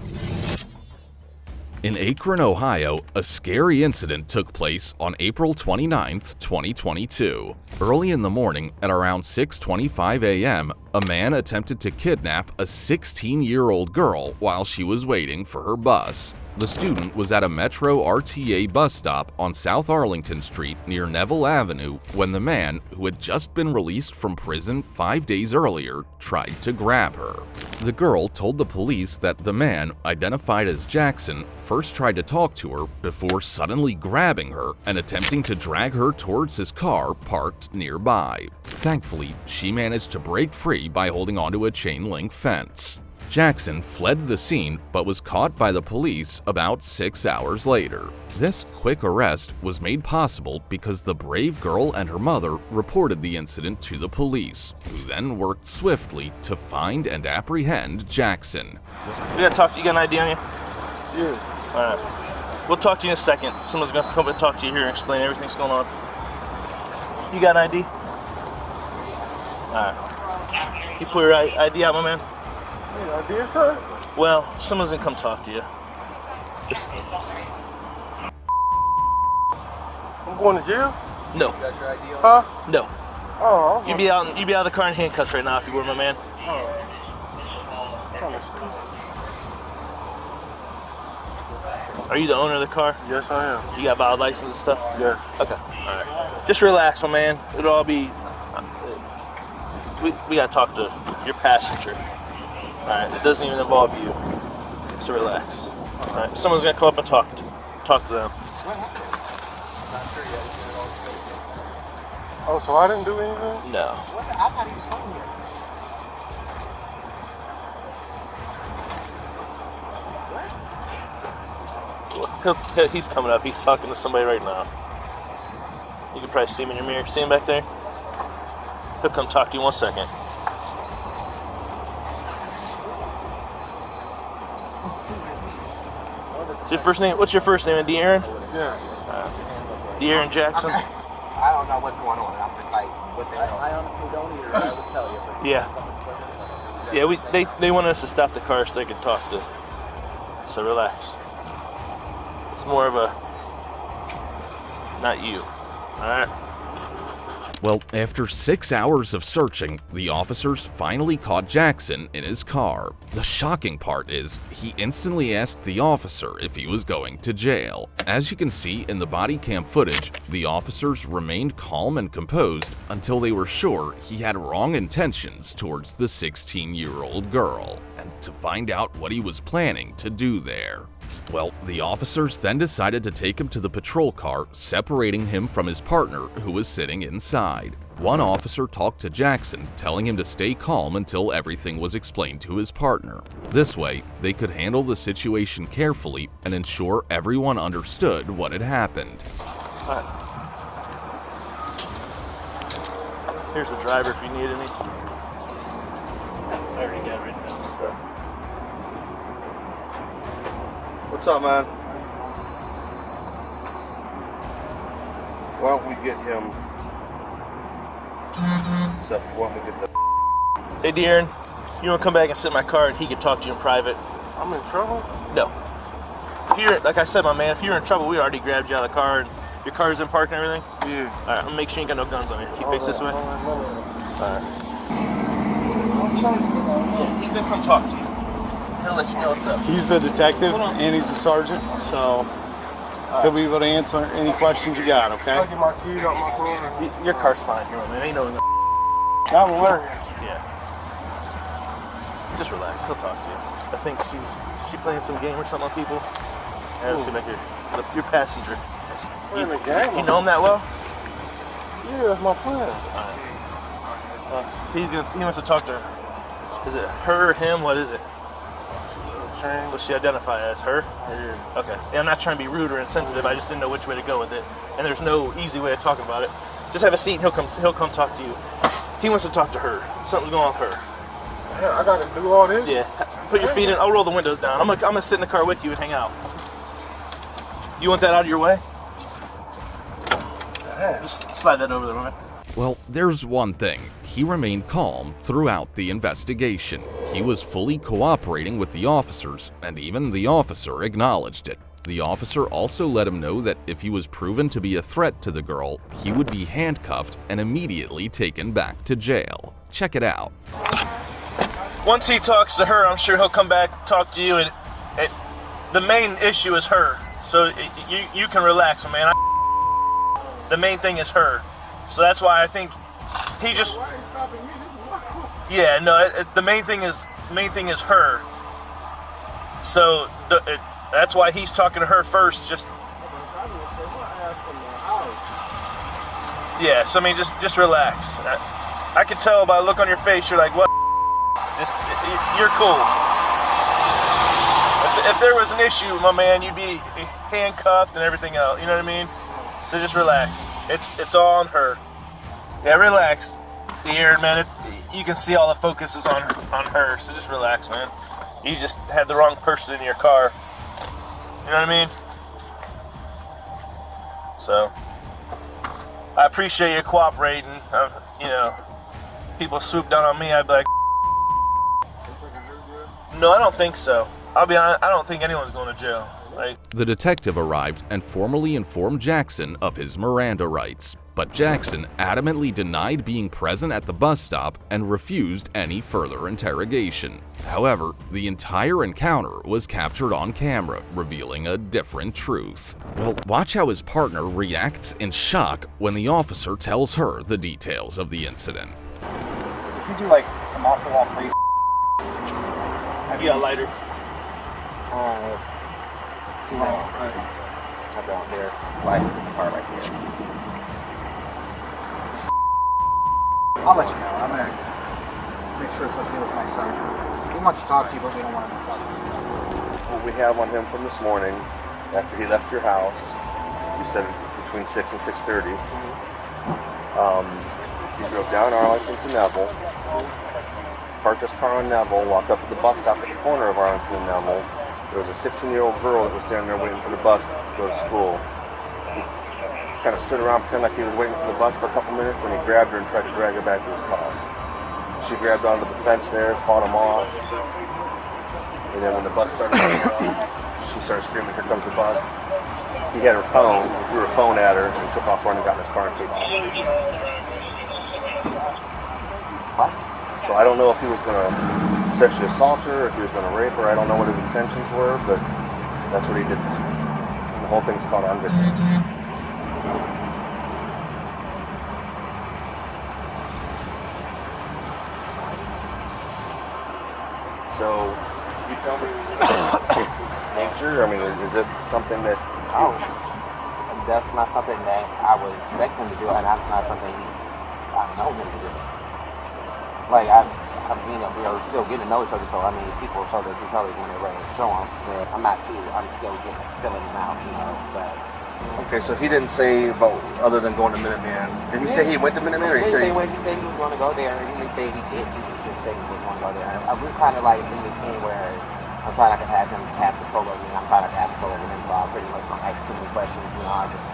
In Akron, Ohio, a scary incident took place on April 29, 2022. Early in the morning, at around 6:25 a.m., a man attempted to kidnap a 16-year-old girl while she was waiting for her bus. The student was at a Metro RTA bus stop on South Arlington Street near Neville Avenue when the man, who had just been released from prison 5 days earlier, tried to grab her. The girl told the police that the man, identified as Jackson, first tried to talk to her before suddenly grabbing her and attempting to drag her towards his car parked nearby. Thankfully, she managed to break free by holding onto a chain-link fence. Jackson fled the scene but was caught by the police about 6 hours later. This quick arrest was made possible because the brave girl and her mother reported the incident to the police, who then worked swiftly to find and apprehend Jackson. We gotta talk to you. You got an ID on you? Yeah. Alright. We'll talk to you in a second. Someone's gonna come and talk to you here and explain everything's going on. You got an ID? Alright. You put your ID out, my man? Yeah, I did, sir. Well, someone's gonna come talk to you. Just... I'm going to jail? No. You got your ID on? Huh? No. Oh, You'd be out of the car in handcuffs right now if you were, my man. Are you the owner of the car? Yes, I am. You got valid license and stuff? Yes. Okay. Alright. Just relax, my man. It'll all be... We gotta talk to your passenger. Alright, it doesn't even involve you. So relax. Alright, someone's gonna come up and talk to them. Oh, so I didn't do anything? No. He's coming up. He's talking to somebody right now. You can probably see him in your mirror. See him back there? He'll come talk to you in 1 second. Your first name? What's your first name? De'Aaron? Yeah. De'Aaron Jackson? I don't know what's going on. I'm just like, what the hell? I honestly don't either. I would tell you. But Yeah, they wanted us to stop the car so they could talk to. So relax. It's more of a, not you. Alright? Well, after 6 hours of searching, the officers finally caught Jackson in his car. The shocking part is, he instantly asked the officer if he was going to jail. As you can see in the body cam footage, the officers remained calm and composed until they were sure he had wrong intentions towards the 16-year-old girl, and to find out what he was planning to do there. Well, the officers then decided to take him to the patrol car, separating him from his partner who was sitting inside. One officer talked to Jackson, telling him to stay calm until everything was explained to his partner. This way, they could handle the situation carefully and ensure everyone understood what had happened. Here's the driver if you need any. I already got written down stuff. What's up, man? Why don't we get him? So, why don't we get the? Hey, De'Aaron, you want to come back and sit in my car and he could talk to you in private? I'm in trouble? No. If you're, like I said, my man, if you're in trouble, we already grabbed you out of the car and your car's in park and everything? Yeah. Alright, I'm gonna make sure you ain't got no guns on you. Can you face this way? Alright. He's gonna come talk to you. He'll let you know what's up. He's the detective and he's the sergeant, so he'll be able to answer any questions you got, okay? I'll get my keys out my car. Your car's fine here, man. Ain't no. I'm aware. Yeah. Just relax. He'll talk to you. I think she playing some game or something on people. Yeah, let's see back here. Your passenger. We're in the game. You know him that well? Yeah, that's my friend. He wants to talk to her. Is it her or him? What is it? What's she identify as? Her? Yeah. Okay. Yeah, I'm not trying to be rude or insensitive. I just didn't know which way to go with it, and there's no easy way of talking about it. Just have a seat. And he'll come talk to you. He wants to talk to her. Something's going on with her. Yeah, I gotta do all this. Yeah. Put your feet in. I'll roll the windows down. I'm gonna sit in the car with you and hang out. You want that out of your way? Yeah. Just slide that over there, man. Well, there's one thing. He remained calm throughout the investigation. He was fully cooperating with the officers, and even the officer acknowledged it. The officer also let him know that if he was proven to be a threat to the girl, he would be handcuffed and immediately taken back to jail. Check it out. Once he talks to her, I'm sure he'll come back and talk to you, and the main issue is her. So you can relax, man. The main thing is her. So that's why I think he just. Yeah, no. The main thing is her. So that's why he's talking to her first. Just. Yeah. So I mean, just relax. I can tell by the look on your face. You're like, what? You're cool. If there was an issue, my man, you'd be handcuffed and everything else. You know what I mean? So just relax. It's all on her. Yeah, relax. De'Aaron, man, you can see all the focus is on her. So just relax, man. You just had the wrong person in your car. You know what I mean? So I appreciate you cooperating. You know, people swoop down on me, I'd be like, no, I don't think so. I'll be honest, I don't think anyone's going to jail. The detective arrived and formally informed Jackson of his Miranda rights, but Jackson adamantly denied being present at the bus stop and refused any further interrogation. However, the entire encounter was captured on camera, revealing a different truth. Well, watch how his partner reacts in shock when the officer tells her the details of the incident. Does he do like some off-the-wall crazy? You got a lighter? See my cut down there. Lighter's in the car right here. I'll let you know. I'm gonna make sure it's okay with my son. He wants to talk to you, but we don't want him to talk to you. What we have on him from this morning, after he left your house, you said between 6 and 6:30. He drove down Arlington to Neville, parked his car on Neville, walked up to the bus stop at the corner of Arlington and Neville, there was a 16-year-old girl that was standing there waiting for the bus to go to school. He kind of stood around, pretending like he was waiting for the bus for a couple minutes, and he grabbed her and tried to drag her back to his car. She grabbed onto the fence there, fought him off, and then when the bus started coming up, she started screaming, "Here comes the bus." He had her phone, he threw her phone at her, and took off running, got in his car and kicked off. What? So I don't know if he was going to sexually assault her, if he was going to rape her. I don't know what his intentions were, but that's what he did. And the whole thing's caught on video. So, you tell me nature? I mean, is it something that... Oh, that's not something that I would expect him to do, and that's not something I know him to do. Like, I mean, we're still getting to know each other, so I mean, people show their true colors when they're ready to show them. Right. I'm still filling them out, you know, but... Okay, so he didn't say about, other than going to Minuteman. Did he say he went to Minuteman, or he said he was going to go there, and he didn't say he did. He just said he was going to go there. We're kind of like in this thing where I'm trying not to have him have control over me. I'm trying not to have control over him, so I pretty much don't ask too many questions. You know, I just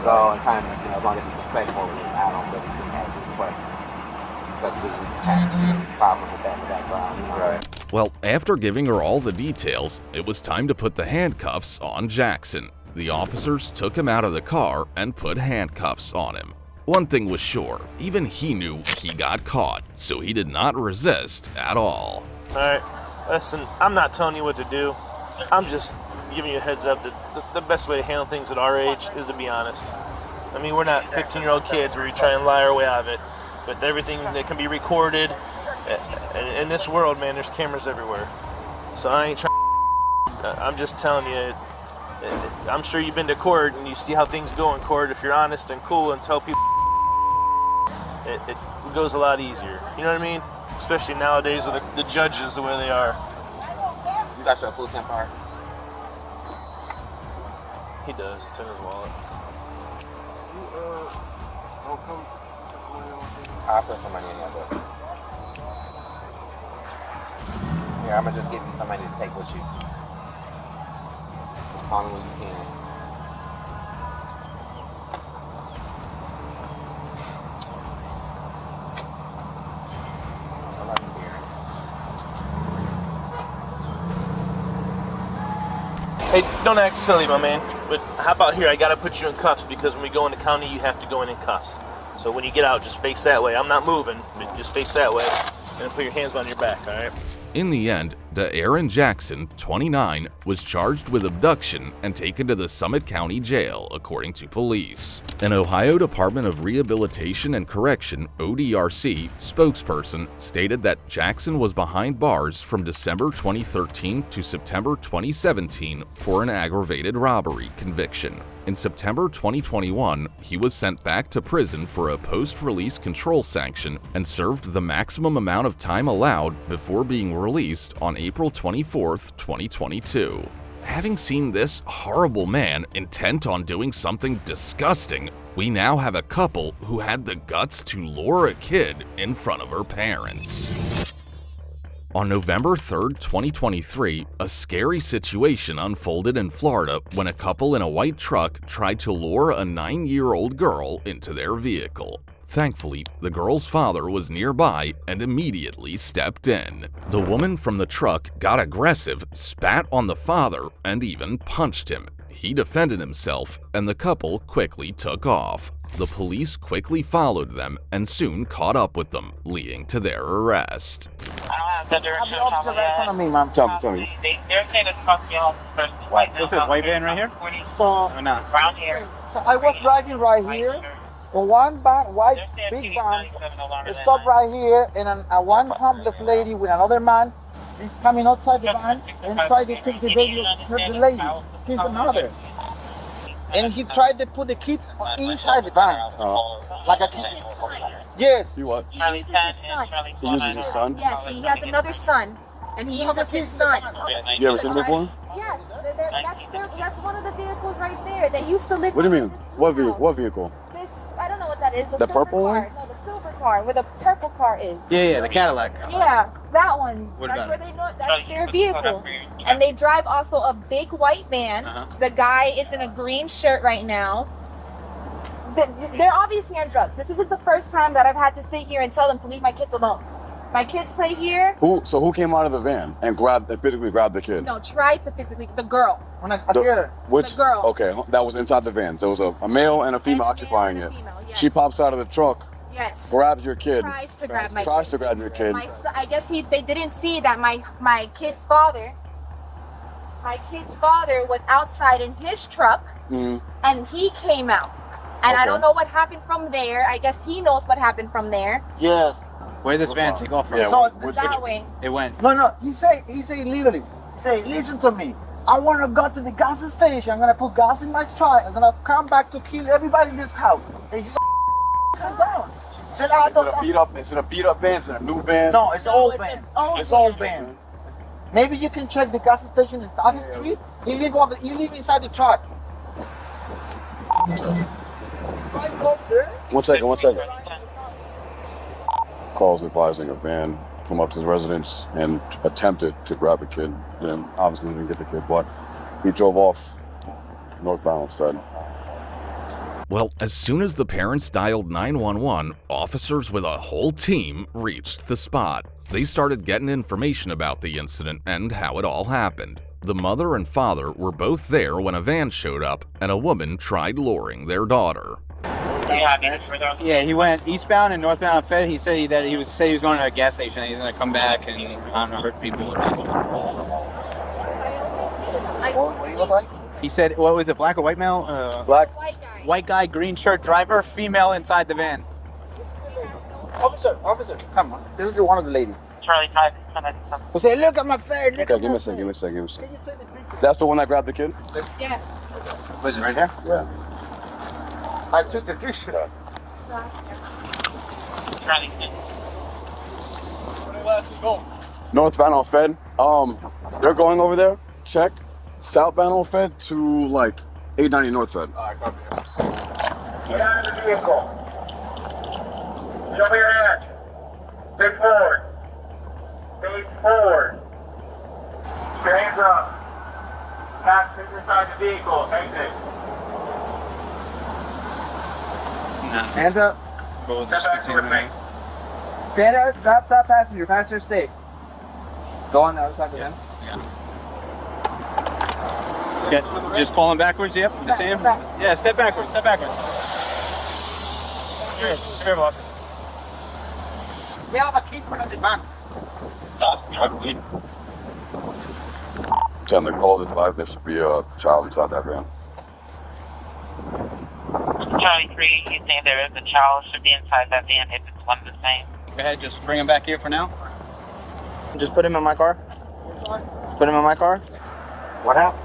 go and kind of, you know, as long as it's respectful, I don't really ask any questions. Because we have problems with that in the background, you know? Right. Well, after giving her all the details, it was time to put the handcuffs on Jackson. The officers took him out of the car and put handcuffs on him. One thing was sure, even he knew he got caught, so he did not resist at all. Alright, listen, I'm not telling you what to do. I'm just giving you a heads up that the best way to handle things at our age is to be honest. I mean, we're not 15-year-old kids where you try and lie our way out of it. But everything that can be recorded, in this world, man, there's cameras everywhere. So I ain't trying. I'm just telling you. I'm sure you've been to court and you see how things go in court. If you're honest and cool and tell people, it goes a lot easier. You know what I mean? Especially nowadays with the judges the way they are. You got your full temp card? He does. It's in his wallet. I'll put some money in there, but here, I'm gonna just give you some money to take with you. Just call me when you can. I love you, dear. Hey, don't act silly, my man. But how about here? I gotta put you in cuffs because when we go into county, you have to go in cuffs. So when you get out, just face that way. I'm not moving, but just face that way and put your hands on your back, all right? In the end, Aaron Jackson, 29, was charged with abduction and taken to the Summit County Jail, according to police. An Ohio Department of Rehabilitation and Correction, ODRC, spokesperson stated that Jackson was behind bars from December 2013 to September 2017 for an aggravated robbery conviction. In September 2021, he was sent back to prison for a post-release control sanction and served the maximum amount of time allowed before being released on April 24, 2022. Having seen this horrible man intent on doing something disgusting, we now have a couple who had the guts to lure a kid in front of her parents. On November 3, 2023, a scary situation unfolded in Florida when a couple in a white truck tried to lure a 9-year-old girl into their vehicle. Thankfully, the girl's father was nearby and immediately stepped in. The woman from the truck got aggressive, spat on the father, and even punched him. He defended himself, and the couple quickly took off. The police quickly followed them and soon caught up with them, leading to their arrest. Tell me, ma'am. Tell me. They're saying it's cost you first. This is white van right here? So, Or not? brown here. So I was driving right here. One van, white big van, stopped right here, and one homeless lady with another man is coming outside the van and tried to take the baby of the lady, his mother. And he tried to put the kid inside the van, like a kid. Yes. He what? He uses his son. He uses his son? Yes, he has another son, and he uses his son. You ever seen him before? Yes, that's one of the vehicles right there. They used to live. What do you mean? What vehicle? This, I don't know what that is. The purple one? No, the silver car. car, where the purple car is. Yeah, the Cadillac. Yeah, that one. What That's about where it? they know. That's their vehicle. And they drive also a big white van. The guy is in a green shirt right now. They're obviously on drugs. This isn't the first time that I've had to sit here and tell them to leave my kids alone. My kids play here. So who came out of the van and physically grabbed the kid? No, tried to physically. The girl. Which, the girl. Okay, that was inside the van. There was a male and a female occupying it. She pops out of the truck. Yes. Grabs your kid. Tries to grab my Tries kids. to grab your kid. I guess they didn't see that my kid's father. My kid's father was outside in his truck, and he came out. And I don't know what happened from there. I guess he knows what happened from there. Yeah. Where did this van take off from? So that way. It went. No. He say literally. Say, listen to me. I want to go to the gas station. I'm gonna put gas in my truck. I'm gonna come back to kill everybody in this house. And he just calm down. Said, It's in a beat up van. It's in a new van. No, it's an old van. It's an old van. Maybe you can check the gas station in Tavi Street. You live inside the truck. One second. Calls advising a van come up to the residence and attempted to grab a kid. And obviously didn't get the kid, but he drove off northbound instead. Well, as soon as the parents dialed 911, officers with a whole team reached the spot. They started getting information about the incident and how it all happened. The mother and father were both there when a van showed up and a woman tried luring their daughter. Yeah, he went eastbound and northbound on Fed. He said he was going to a gas station and he's going to come back and I don't know, hurt people. He said, what was it, black or white male? Black. White guy, green shirt, driver, female inside the van. Officer, come on. This is the one of the lady. Charlie 5. He say, look at my face. Okay, give me a second. That's the one that grabbed the kid? Yes. Was it right here? Yeah. I took the picture. Charlie 6. Northbound on Fed. They're going over there. Check. Southbound on Fed to like 890 North Fed. Get out of the vehicle. Show me your hand. Big forward. Big forward. Your hands up. Passengers inside the vehicle. Exit. Hands up. Stand up. Stop passenger. Passenger stay. Go on the other side of the van. Yeah, just falling backwards, yep. That's him. Yeah, step backwards. Here, boss. We have a key for the van. Tell them to call the advice there should be a child inside that van. Charlie 3, you think there is a child should be inside that van if it's one the same? Go ahead, just bring him back here for now. Just put him in my car. Put him in my car. What happened?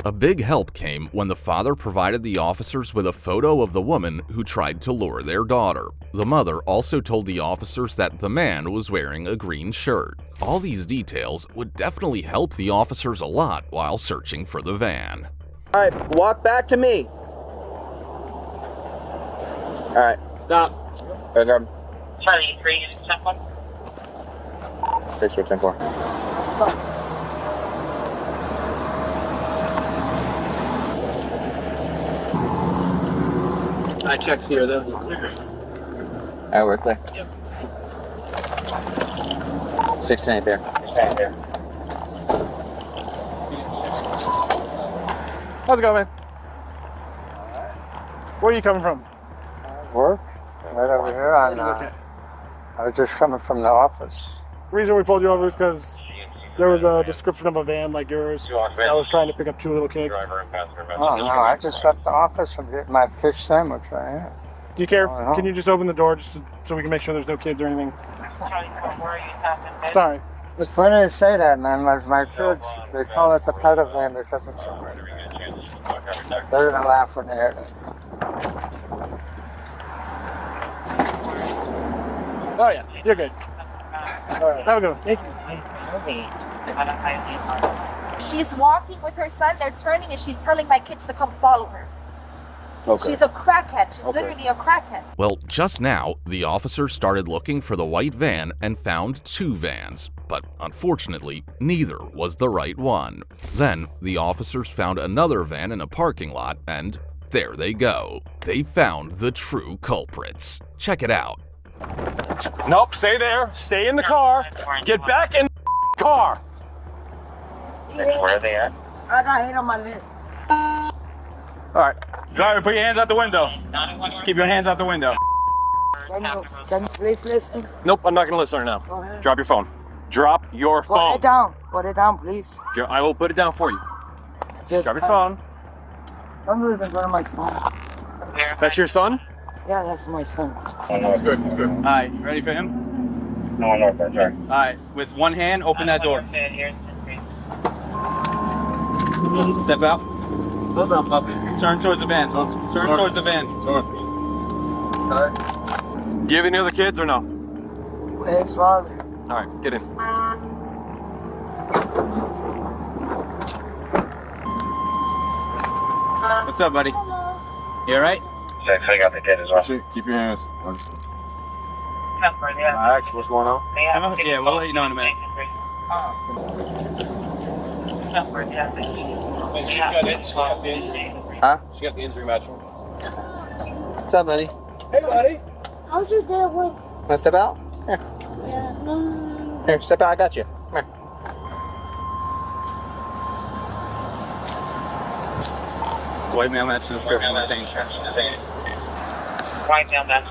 A big help came when the father provided the officers with a photo of the woman who tried to lure their daughter. The mother also told the officers that the man was wearing a green shirt. All these details would definitely help the officers a lot while searching for the van. All right, walk back to me. All right, stop. Charlie 3, you check one? 6 for 10-4. I checked here though. Alright, we're clear. 16 there. How's it going, man? Where are you coming from? Work? Right over here. I was just coming from the office. The reason we pulled you over is because there was a description of a van like yours that was trying to pick up 2 little kids. Oh, no, I just left the office. I'm getting my fish sandwich right here. Do you care? Can you just open the door just so we can make sure there's no kids or anything? Sorry. It's funny to say that, man. My kids, they call it the pet van because it's... They're going to laugh when they hear it. Oh, yeah. You're good. All right. Have a good one. Thank you. She's walking with her son. They're turning and she's telling my kids to come follow her. Okay. She's a crackhead. She's literally a crackhead. Well, just now, the officer started looking for the white van and found 2 vans, but unfortunately, neither was the right one. Then, the officers found another van in a parking lot, and there they go. They found the true culprits. Check it out. Nope, stay there. Stay in the car. Get back in the car. Where are they at? I got hit on my lip. All right. Driver, put your hands out the window. Just keep your hands out the window. Can you please listen? Nope, I'm not going to listen right now. Go ahead. Drop your phone. Drop your phone. Put it down. Put it down, please. I will put it down for you. Just Drop your phone. I'm moving in front of my son. That's your son? Yeah, that's my son. It's good. It's good. All right, ready for him? No, no, that's right. All right, with one hand, open that door. Step out. Hold on, puppy. Turn towards the van. Turn towards the van. Do you have any other kids or no? His father. All right, get in. What's up, buddy? You all right? I got the kid as well. Keep your hands. Max, what's going on? Yeah, we'll let you know in a minute. Huh? She got the injury match. What's up, buddy? Hey, buddy. How's your day at work? Wanna step out? Here. Yeah, no. Here, step out. I got you. Come here. White male match no description. White male match.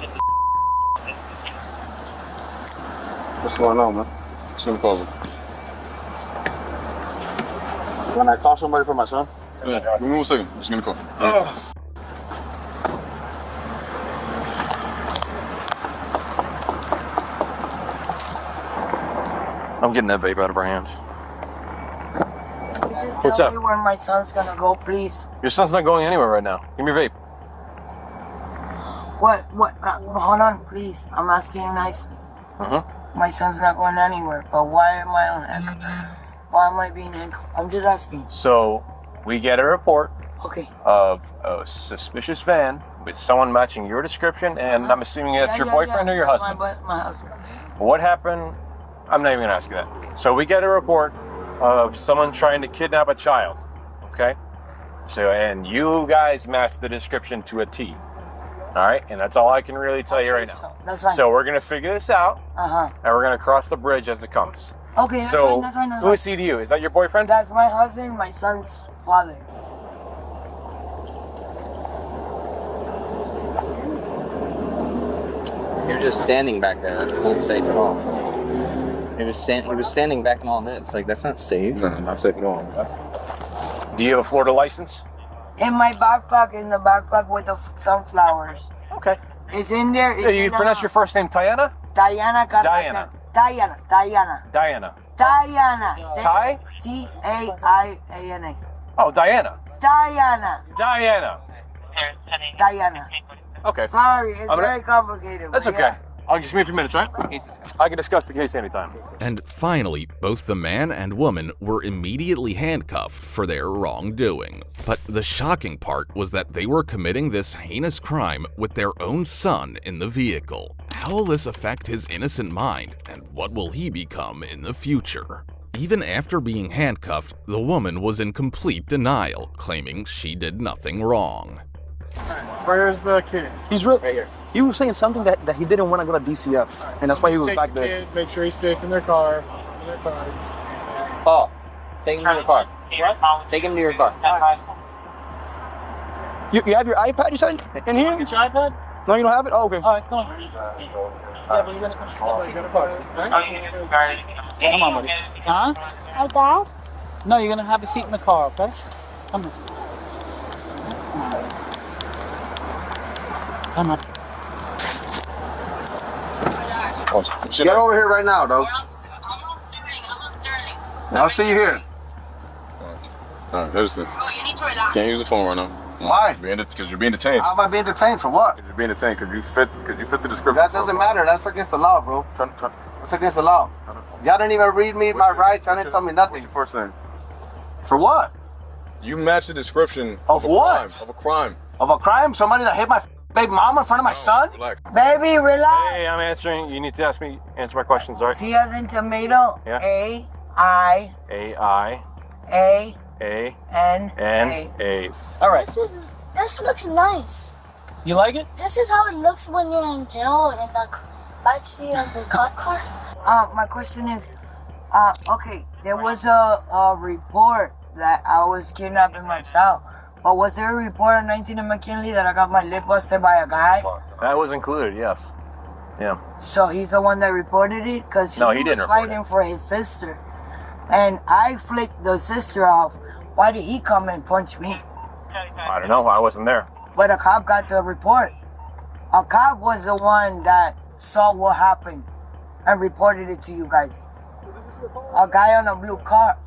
What's going on, man? What's the problem? Can I call somebody for my son? Yeah, give me 1 second. I'm just gonna call. I'm getting that vape out of her hand. Just What's tell up? me where my son's gonna go, please. Your son's not going anywhere right now. Give me your vape. What? Hold on, please. I'm asking nicely. My son's not going anywhere, but why am I on handcuffs? Why am I being handcuffed? I'm just asking. So, we get a report Okay. of a suspicious van with someone matching your description, and I'm assuming that's your boyfriend or your That's husband. My husband. What happened? I'm not even gonna ask you that. So we get a report of someone trying to kidnap a child. Okay? So, and you guys match the description to a T. All right? And that's all I can really tell you right now. That's fine. So we're gonna figure this out, Uh-huh. and we're gonna cross the bridge as it comes. Okay, that's So, fine, that's fine, that's who fine. is he to you? Is that your boyfriend? That's my husband, my son's father. You're just standing back there. That's not safe at all. He was standing back in all this. Like, that's not safe. No, not safe at all. Do you have a Florida license? In my backpack, in the backpack with the sunflowers. Okay. It's in there. It's You in, pronounce your first name Tiana? Diana. Diana. Diana. Diana. Diana. Ty? T-A-I-A-N-A. Oh, Diana. Diana. Diana. Diana. Okay. Sorry, it's I'm gonna- very complicated. That's but okay. yeah. I'll just give me a few minutes, right? I can discuss the case anytime. And finally, both the man and woman were immediately handcuffed for their wrongdoing. But the shocking part was that they were committing this heinous crime with their own son in the vehicle. How will this affect his innocent mind, and what will he become in the future? Even after being handcuffed, the woman was in complete denial, claiming she did nothing wrong. Where's the kid? He's right here. He was saying something that he didn't want to go to DCF, and that's why he was Take back the there. kid, make sure he's safe in their car. Paul, take him to your car. Take him to your car. You have your iPad, you said, in here? Get your iPad? No, you don't have it? Oh, okay. All right, come on. Yeah, but you're gonna come sit in the car, right? Come on, buddy. Huh? My dad? No, you're gonna have a seat in the car, okay? Come on. Come on. Get over here right now, dog. I'll see you here. Alright, here's the thing. Can't use the phone right now. Why? Because you're being detained. How am I being detained for what? You're being detained because you fit the description. That doesn't matter. That's against the law, bro. That's against the law. Y'all didn't even read me my rights. Y'all didn't tell me nothing. What's your first name? For what? You match the description Of a what? crime. Of a crime. Of a crime? Somebody that hit my baby mama in front of my son? Relax. Baby, relax. Hey, I'm answering. You need to answer my questions, all right? C as in tomato. Yeah. A-I. A-I. A. A. N-A. All right. This looks nice. You like it? This is how it looks when you're in jail in the backseat of the cop car. My question is, okay, there was a report that I was kidnapping my child. But was there a report on 19 and McKinley that I got my lip busted by a guy? That was included, yes. Yeah. So he's the one that reported it? Because No, he was didn't report fighting for his sister. And I flicked the sister off. Why did he come and punch me? I don't know. I wasn't there. But a cop got the report. A cop was the one that saw what happened and reported it to you guys. A guy on a blue car.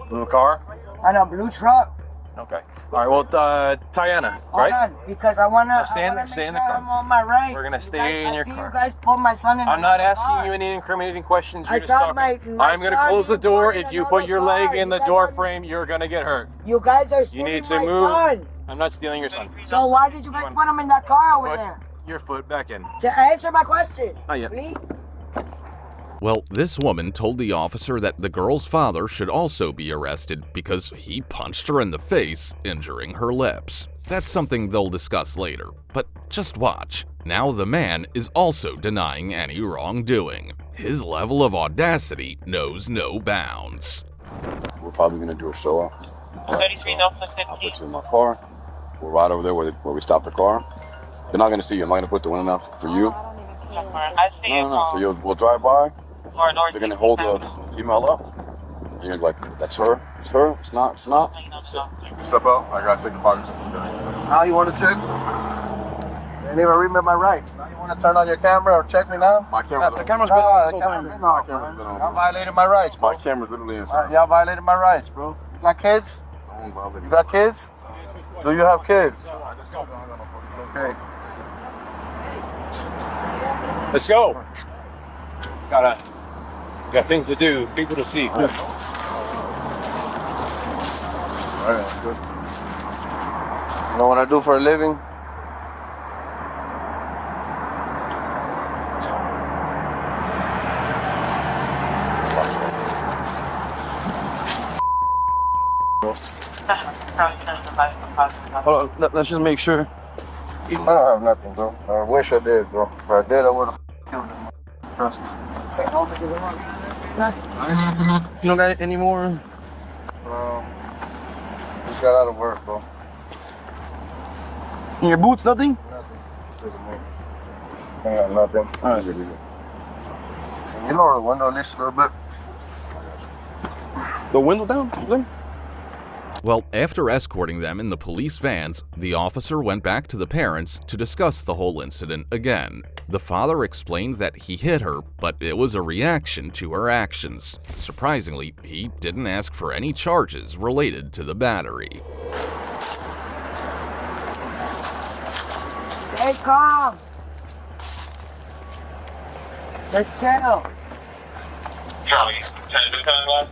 Blue car? On a blue truck. Okay. All right. Well, Tiana, Hold right? on, because I wanna. Stay in the car. I'm on my rights. We're gonna stay in your car. You guys put my son in. I'm not asking car. you any incriminating questions. I You're just thought talking. my I'm gonna son close the door. If you put your leg in the You guys door are- frame, you're gonna get hurt. You guys are You stealing need to my move. son. I'm not stealing your son. So why did you guys put him in that car over Put there? your foot back in. To answer my question. Not yet. Please. Well, this woman told the officer that the girl's father should also be arrested because he punched her in the face, injuring her lips. That's something they'll discuss later, but just watch. Now the man is also denying any wrongdoing. His level of audacity knows no bounds. We're probably gonna do a show off. 33 North I'll put you in my car. We'll ride over there where we stop the car. They're not gonna see you. I'm not gonna put the window up for you. I see you. No. So we'll drive by. They're gonna hold the female up. And you're like, that's her. It's her. It's not. It's not. Step out. I gotta take the pockets. Now you want to check? You didn't even read me my rights. Now you want to turn on your camera or check me now? My camera. The camera's been on. The camera's been on. Y'all violated my rights, bro. My camera's literally inside. Y'all violated my rights, bro. You got kids? You got kids? Do you have kids? Okay. Let's go. Got things to do, people to see. All right, good. You know what I do for a living? Hold on, let's just make sure. I don't have nothing, bro. I wish I did, bro. If I did, I would have killed him. Trust me. You don't got it anymore? Just got out of work, bro. In your boots, nothing? Nothing. I got nothing. All right. You lower the window at least a little bit. The window down? There? Well, after escorting them in the police vans, the officer went back to the parents to discuss the whole incident again. The father explained that he hit her, but it was a reaction to her actions. Surprisingly, he didn't ask for any charges related to the battery. Hey, calm. Let's chill. Charlie, can I do that?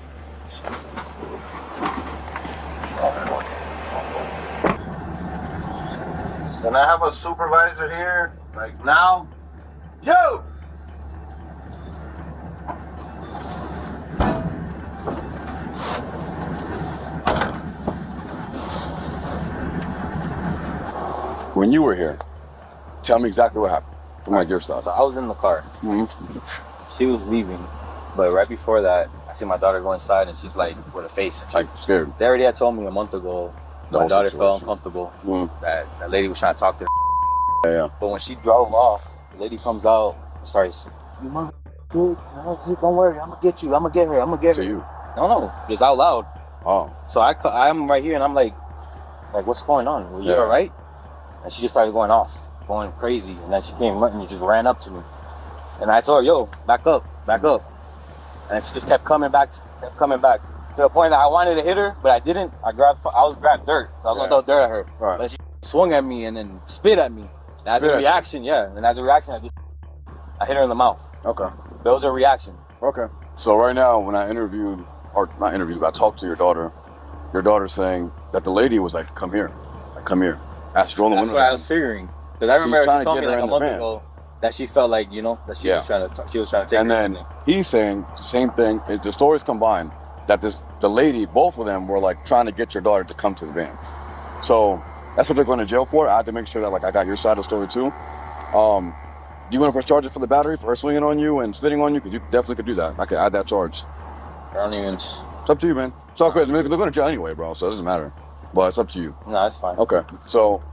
Can I have a supervisor here? Like now? Yo! When you were here, tell me exactly what happened from like your side. So I was in the car. She was leaving, but right before that, I see my daughter go inside and she's like with a face. Like scared. They already had told me a month ago. The My whole daughter situation. felt uncomfortable. That lady was trying to talk to her. Yeah. But when she drove off, the lady comes out and starts, "You mother, dude, don't worry, I'm gonna get you. I'm gonna get her. I'm gonna get her." To you? No, just out loud. Oh. So I'm right here and I'm like, what's going on? Well, you all right? And she just started going off, going crazy. And then she came running and just ran up to me. And I told her, yo, back up. And she just kept coming back. To the point that I wanted to hit her, but I didn't. I grabbed dirt. I was gonna throw dirt at her. Right. But she swung at me and then spit at me. And as a reaction, I hit her in the mouth. Okay. That was a reaction. Okay. So right now, when I talked to your daughter's saying that the lady was like, come here. Asked to roll the That's window what I down. was figuring. Because I remember trying she to told get me her like in a the month van. ago that she felt like, you know, that she was trying to take And her then he's saying same thing. The stories combined that the lady, both of them were like trying to get your daughter to come to the van. So that's what they're going to jail for. I had to make sure that like I got your side of the story too. Do you want to press charges for the battery, for her swinging on you and spitting on you? Because you definitely could do that. I could add that charge. I don't even. It's up to you, man. It's all good. They're going to jail anyway, bro. So it doesn't matter. But it's up to you. No, that's fine. Okay. So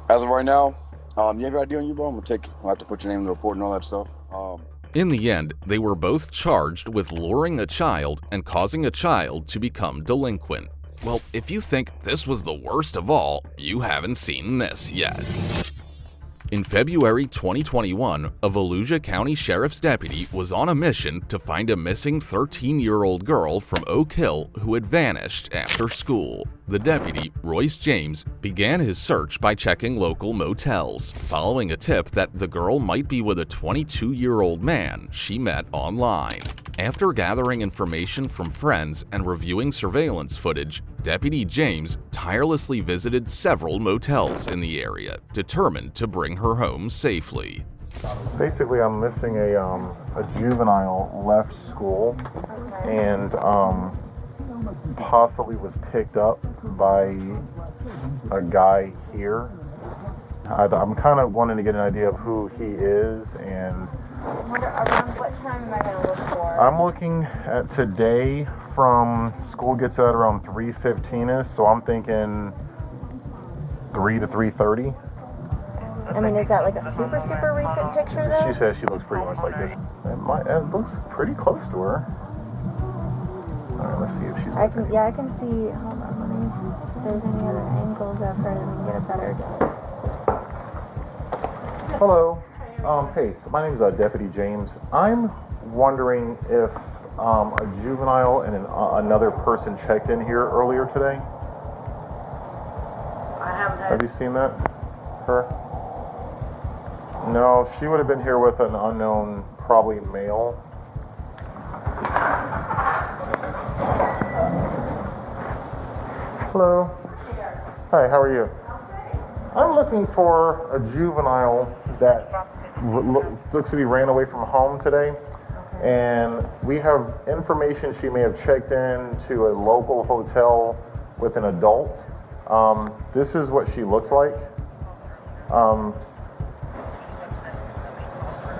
as of right now, you have your ID on you, bro? I'll have to put your name in the report and all that stuff. In the end, they were both charged with luring a child and causing a child to become delinquent. Well, if you think this was the worst of all, you haven't seen this yet. In February 2021, a Volusia County Sheriff's deputy was on a mission to find a missing 13-year-old girl from Oak Hill who had vanished after school. The deputy, Royce James, began his search by checking local motels, following a tip that the girl might be with a 22-year-old man she met online. After gathering information from friends and reviewing surveillance footage, Deputy James tirelessly visited several motels in the area, determined to bring her home safely. Basically, I'm missing a juvenile left school and possibly was picked up by a guy here. I'm kind of wanting to get an idea of who he is, and Around what time am I going to look for? I'm looking at today from school gets out around 3:15ish, so I'm thinking 3 to 3:30. I mean, is that like a super recent picture though? She says she looks pretty much like this. It looks pretty close to her. All right, let's see if she's. I can see. Hold on, let me. If there's any other angles of her, then we can get a better. Hello. Hey, so my name is Deputy James. I'm wondering if a juvenile and another person checked in here earlier today. I haven't had. Have you seen that? Her? No, she would have been here with an unknown, probably male. Hello. Hi, how are you? I'm looking for a juvenile that looks to be ran away from home today. And we have information she may have checked in to a local hotel with an adult. This is what she looks like.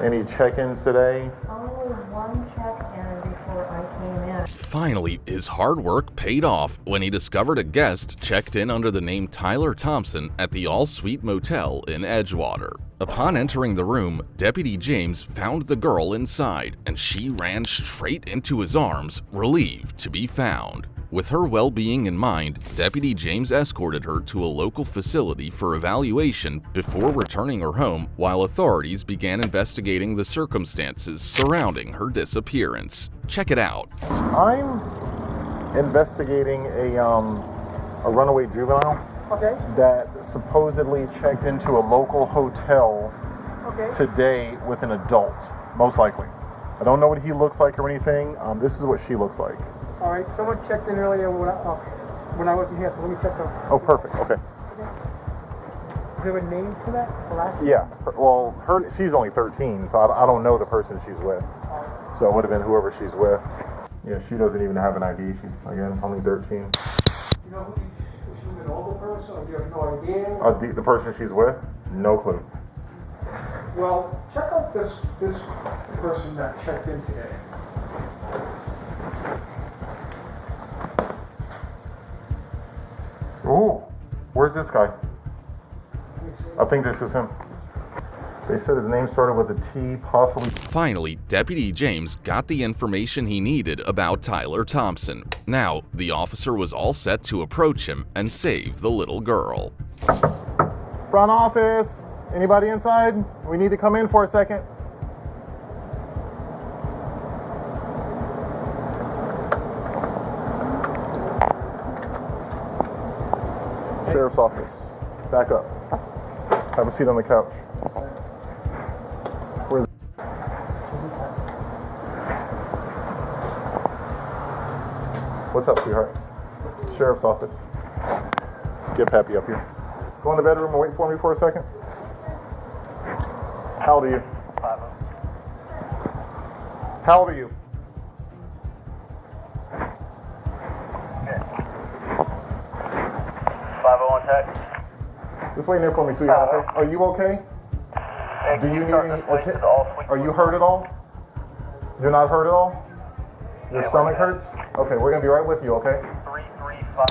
Any check-ins today? Only one check-in before I came in. Finally, his hard work paid off when he discovered a guest checked in under the name Tyler Thompson at the All-Suite Motel in Edgewater. Upon entering the room, Deputy James found the girl inside, and she ran straight into his arms, relieved to be found. With her well-being in mind, Deputy James escorted her to a local facility for evaluation before returning her home while authorities began investigating the circumstances surrounding her disappearance. Check it out. I'm investigating a runaway juvenile that supposedly checked into a local hotel today with an adult, most likely. I don't know what he looks like or anything. This is what she looks like. All right, someone checked in earlier when I wasn't here, so let me check them. Oh, perfect. Okay. Is there a name for that? The last name? Yeah. Well, she's only 13, so I don't know the person she's with. So it would have been whoever she's with. Yeah, she doesn't even have an ID. She's, again, only 13. You know if she's an older person, or you have no idea? The person she's with? No clue. Well, check out this person that checked in today. Ooh, where's this guy? I think this is him. They said his name started with a T, possibly. Finally, Deputy James got the information he needed about Tyler Thompson. Now, the officer was all set to approach him and save the little girl. Front office, anybody inside? We need to come in for a second. Sheriff's office. Back up. Have a seat on the couch. Where's What's up, sweetheart? Sheriff's office. Get Pappy up here. Go in the bedroom and wait for me for a second. How old are you? 50. How old are you? Okay. 501 tech. Just wait there for me, sweetheart. Okay? Are you okay? Hey, Do you need any attention? Are you Are hurt at all? You're not hurt at all? Your stomach hurts? Okay, we're gonna be right with you, okay? 335.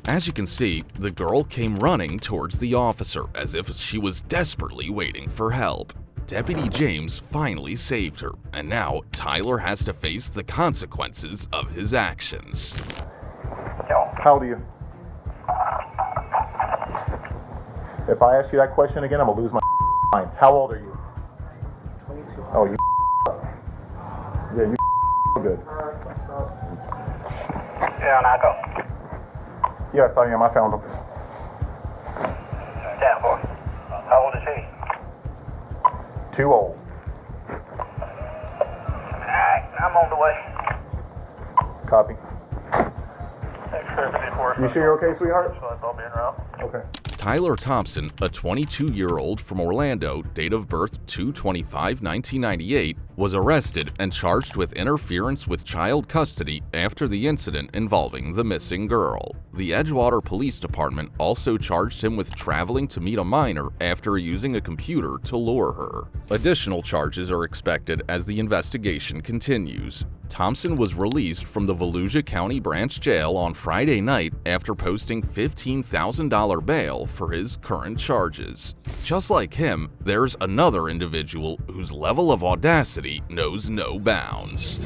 As you can see, the girl came running towards the officer as if she was desperately waiting for help. Deputy James finally saved her, and now Tyler has to face the consequences of his actions. How old are you? If I ask you that question again, I'm gonna lose my mind. How old are you? 22. Oh, you yeah, you good. Yeah, now go. Yes, I am. I found him. 10-4. How old is he? Too old. Alright, I'm on the way. Copy. Thanks for everything for us. You sure you're okay, sweetheart? I'll be en route. Okay. Tyler Thompson, a 22-year-old from Orlando, date of birth 2/25/1998, was arrested and charged with interference with child custody after the incident involving the missing girl. The Edgewater Police Department also charged him with traveling to meet a minor after using a computer to lure her. Additional charges are expected as the investigation continues. Thompson was released from the Volusia County Branch Jail on Friday night after posting $15,000 bail for his current charges. Just like him, there's another individual whose level of audacity knows no bounds.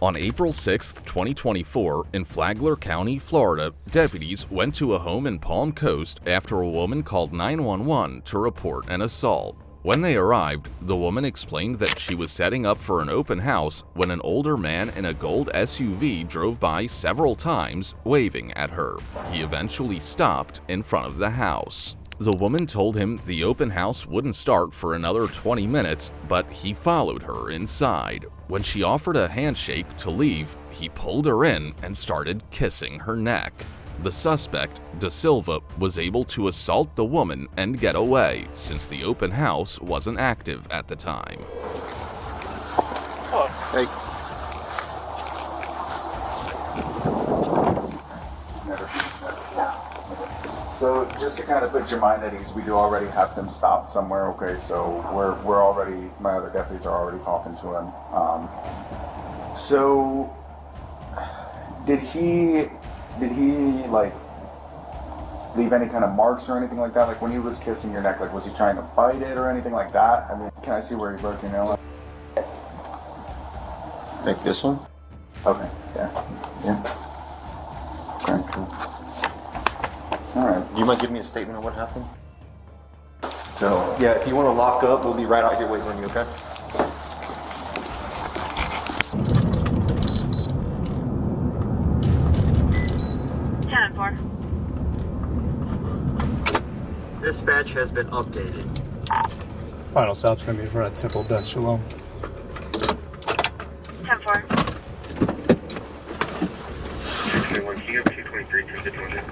On April 6, 2024, in Flagler County, Florida, deputies went to a home in Palm Coast after a woman called 911 to report an assault. When they arrived, the woman explained that she was setting up for an open house when an older man in a gold SUV drove by several times, waving at her. He eventually stopped in front of the house. The woman told him the open house wouldn't start for another 20 minutes, but he followed her inside. When she offered a handshake to leave, he pulled her in and started kissing her neck. The suspect, De Silva, was able to assault the woman and get away since the open house wasn't active at the time. Hey. So just to kind of put your mind at ease, we do already have them stopped somewhere. Okay, so we're already, my other deputies are already talking to him. So did he like leave any kind of marks or anything like that? Like when he was kissing your neck, like was he trying to bite it or anything like that? I mean, can I see where he broke your nail? Like this one? Okay, yeah. Okay, cool. All right. Do you mind giving me a statement on what happened? So yeah, if you want to lock up, we'll be right out here waiting on you, okay? Dispatch has been updated. Final stop's gonna be in front of Temple Death Shalom. 10-4. 221 here, 223 to the Georgia.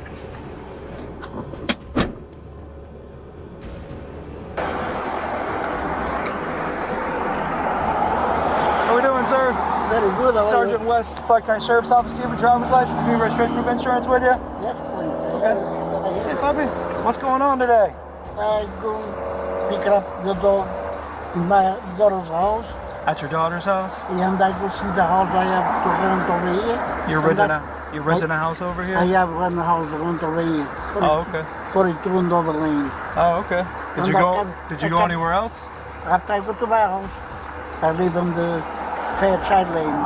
How we doing, sir? Very good. Sergeant West, Clark County Sheriff's Office. Do you have a driver's license? Do you have registration proof insurance with you? Yes, please. Okay. Hey, puppy, what's going on today? I go pick up the dog in my daughter's house. At your daughter's house? And I go see the house I have to rent over here. You're renting a house over here? I have rent a house to rent over here. Oh, okay. 42 in Dover Lane. Oh, okay. Did you go anywhere else? After I go to my house, I live on the Fairchild Lane.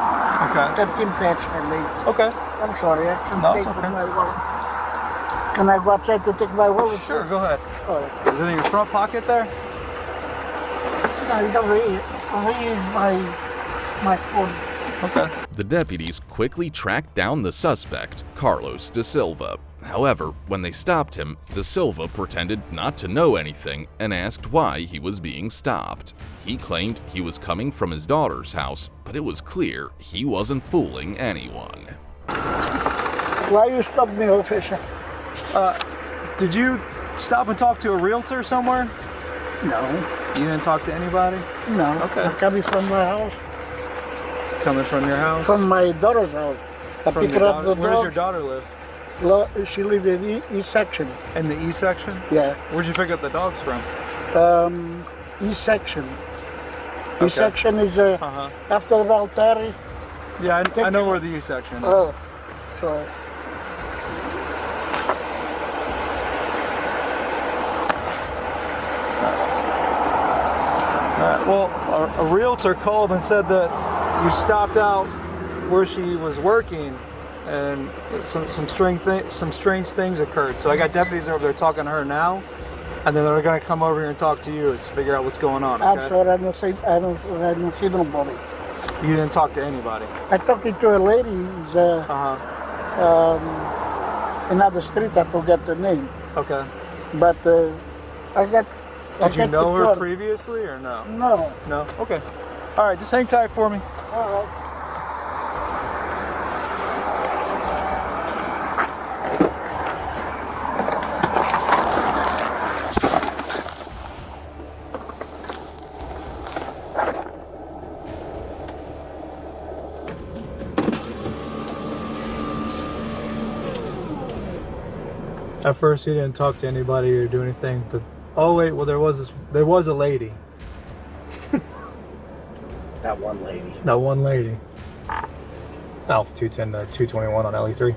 Okay. 13 Fairchild Lane. Okay. I'm sorry, I can't No, take it's okay. my wallet. Can I go outside to take my wallet? Sure, go ahead. All right. Is it in your front pocket there? No, it's over here. Over here is my phone. Okay. The deputies quickly tracked down the suspect, Carlos De Silva. However, when they stopped him, De Silva pretended not to know anything and asked why he was being stopped. He claimed he was coming from his daughter's house, but it was clear he wasn't fooling anyone. Why you stop me, officer? Did you stop and talk to a realtor somewhere? No. You didn't talk to anybody? No. Okay. I'm coming from my house. Coming from your house? From my daughter's house. I From pick your her up daughter? the Where does dog. your daughter live? She lives in East section. In the East section? Yeah. Where'd you pick up the dogs from? East section. Okay. East section is after about 30. Yeah, I know where the East section is. Oh, sorry. Well, a realtor called and said that you stopped out where she was working, and some strange things occurred. So I got deputies over there talking to her now, and then they're going to come over here and talk to you to figure out what's going on. Okay? I'm sorry, I don't see nobody. You didn't talk to anybody. I talked to a lady who's another street. I forget the name. Okay. But I got. Did you know her call. previously or no? No. No? Okay. All right, just hang tight for me. All right. At first, he didn't talk to anybody or do anything, but oh wait, well there was a lady. That one lady. That one lady. Alpha 210 to 221 on LE3.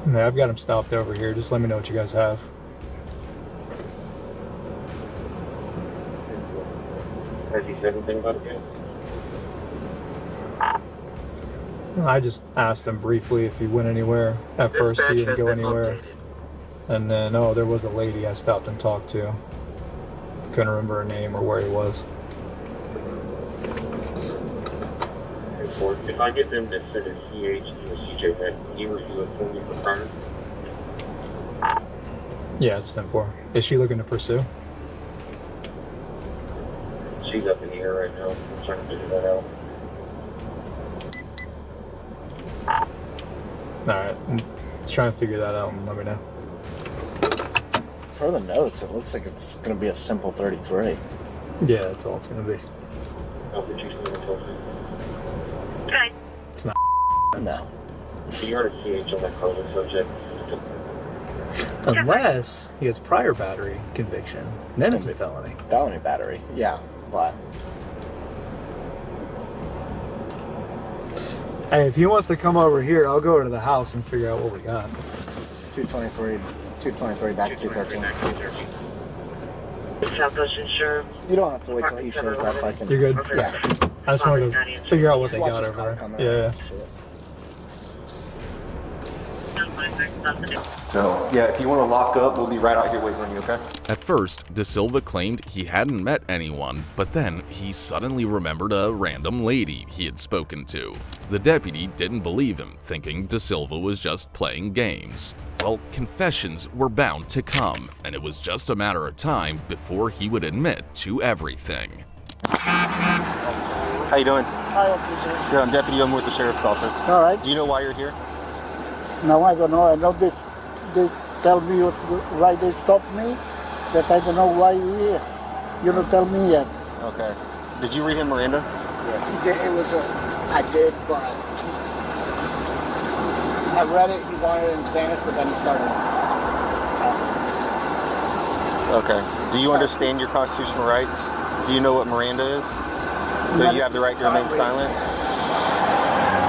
Yeah, I've got him stopped over here. Just let me know what you guys have. Has he said anything about it? I just asked him briefly if he went anywhere. At first, he didn't go anywhere. And then, there was a lady I stopped and talked to. Couldn't remember her name or where he was. If I get them to send a CH to a CJ, that you would assume me for crime? Yeah, it's 10-4. Is she looking to pursue? She's up in the air right now. I'm trying to figure that out. Alright, try and figure that out and let me know. For the notes, it looks like it's going to be a simple 33. Yeah, that's all it's going to be. It's not. No. You heard a CH on that causal subject. Unless he has prior battery conviction, then it's a felony. Felony battery, yeah, but. Hey, if he wants to come over here, I'll go over to the house and figure out what we got. 223 back to 213. You don't have to wait till he shows up. I can. You're good? Yeah. I just wanted to figure out what they got over there. Yeah. So, yeah, if you want to lock up, we'll be right out here waiting on you, okay? At first, De Silva claimed he hadn't met anyone, but then he suddenly remembered a random lady he had spoken to. The deputy didn't believe him, thinking De Silva was just playing games. Well, confessions were bound to come, and it was just a matter of time before he would admit to everything. How you doing? Hi, officer. Good, I'm Deputy. I'm with the Sheriff's Office. All right. Do you know why you're here? No, I don't know. I know they tell me why they stopped me, but I don't know why you're here. You don't tell me yet. Okay. Did you read him Miranda? He did, I did, but I read it, he wanted it in Spanish, but then he started talking. Okay. Do you understand your constitutional rights? Do you know what Miranda is? Do you have the right to remain silent?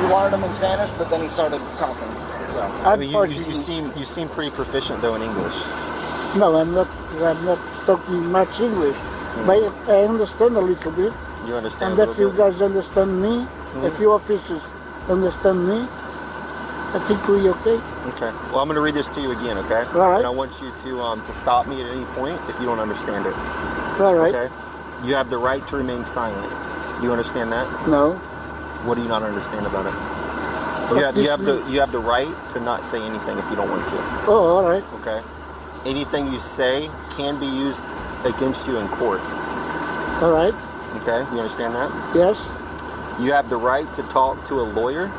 He wanted him in Spanish, but then he started talking. So. I mean, you seem pretty proficient though in English. No, I'm not talking much English, but I understand a little bit. You understand and a if little you bit? guys understand me, if you officers understand me, I think we're okay. Okay. Well, I'm going to read this to you again, okay? All right. And I want you to stop me at any point if you don't understand it. All right. Okay? You have the right to remain silent. Do you understand that? No. What do you not understand about it? You have the right to not say anything if you don't want to. Oh, all right. Okay. Anything you say can be used against you in court. All right. Okay, you understand that? Yes. You have the right to talk to a lawyer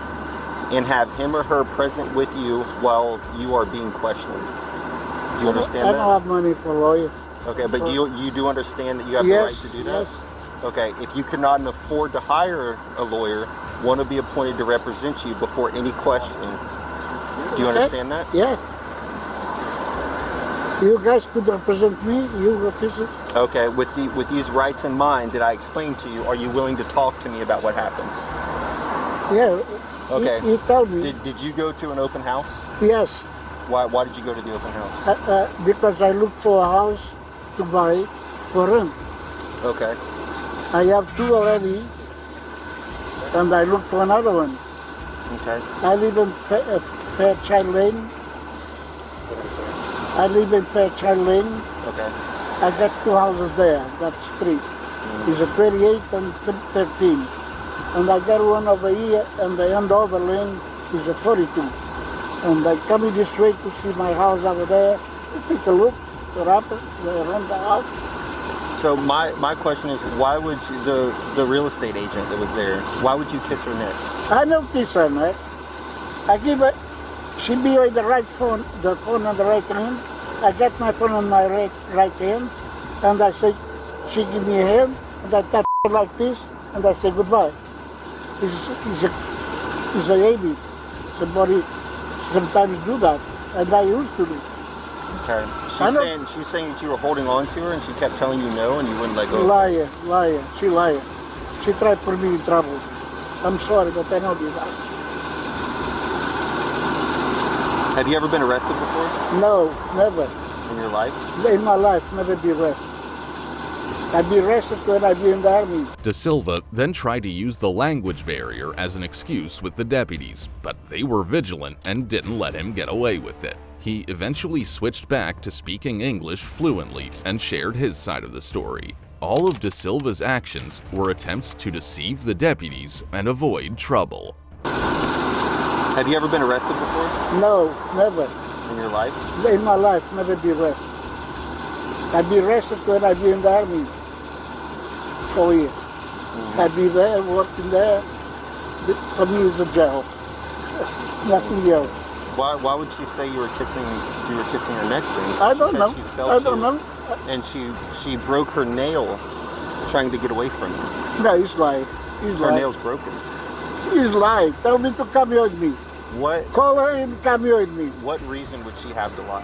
and have him or her present with you while you are being questioned. Do you understand I that? don't have money for a lawyer. Okay, but you do understand that you have Yes, the right to do that? yes. Okay, if you cannot afford to hire a lawyer, one will be appointed to represent you before any questioning. Do you understand that? Yeah. You guys could represent me, you officers. Okay, with these rights in mind, did I explain to you, are you willing to talk to me about what happened? Yeah. Okay. You told me. Did you go to an open house? Yes. Why did you go to the open house? Because I look for a house to buy for rent. Okay. I have 2 already, and I look for another one. Okay. I live in Fairchild Lane. Okay. I got 2 houses there, that street. It's a 38 and 13. And I got one over here, and the end of the lane is a 42. And I come in this way to see my house over there. Just take a look, what happens, they rent the house. So my question is, why would you, the real estate agent that was there, why would you kiss her neck? I don't kiss her neck. I give her, she be with the phone on the right hand. I got my phone on my right hand, and I say, she give me a hand, and I touch her like this, and I say goodbye. It's a baby. Somebody sometimes do that, and I used to do. Okay. She's saying that you were holding on to her, and she kept telling you no, and you wouldn't let go. Liar. She liar. She tried to put me in trouble. I'm sorry, but I don't do that. Have you ever been arrested before? No, never. In your life? In my life, never be arrested. I'd be arrested when I'd be in the army. De Silva then tried to use the language barrier as an excuse with the deputies, but they were vigilant and didn't let him get away with it. He eventually switched back to speaking English fluently and shared his side of the story. All of De Silva's actions were attempts to deceive the deputies and avoid trouble. Have you ever been arrested before? No, never. In your life? In my life, never be arrested. I'd be arrested when I'd be in the army. 4 years. I'd be there, working there. For me, it's a jail. Nothing else. Why would she say you were kissing her neck then? I don't know. I don't know. And she broke her nail trying to get away from you. No, he's lying. Her nail's broken. He's lying. Tell me to come here with me. What? Call her and come here with me. What reason would she have to lie?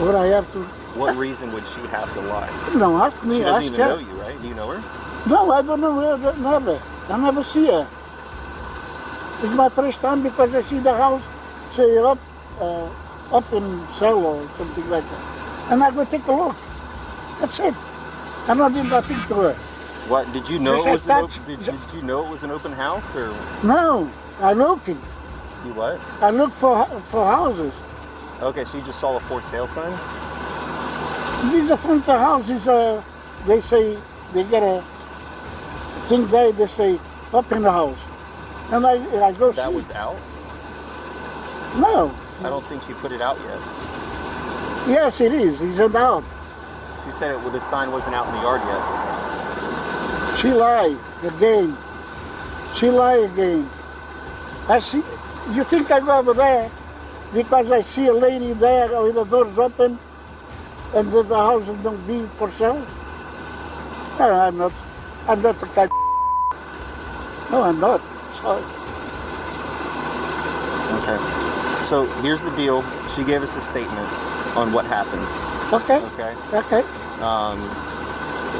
What I have to? What reason would she have to lie? No, ask me. She doesn't ask even her. know you, right? Do you know her? No, I don't know her. Never. I never see her. It's my first time because I see the house, say up in cell or something like that, and I go take a look. That's it. I don't do nothing to her. What did you know? It was an open, did you know it was an open house or? No, I looking. You what? I look for houses. Okay, so you just saw a for sale sign? This is the front of the house. Is they say they get a thing there. They say up in the house, and I go see. That was out? No. I don't think she put it out yet. Yes, it is. It's out. She said the sign wasn't out in the yard yet. She lied again. She lied again. I see. You think I go over there because I see a lady there with the doors open and the house don't be for sale? No, I'm not. I'm not the kind. No, I'm not. Sorry. Okay. So here's the deal. She gave us a statement on what happened. Okay. Okay. Okay.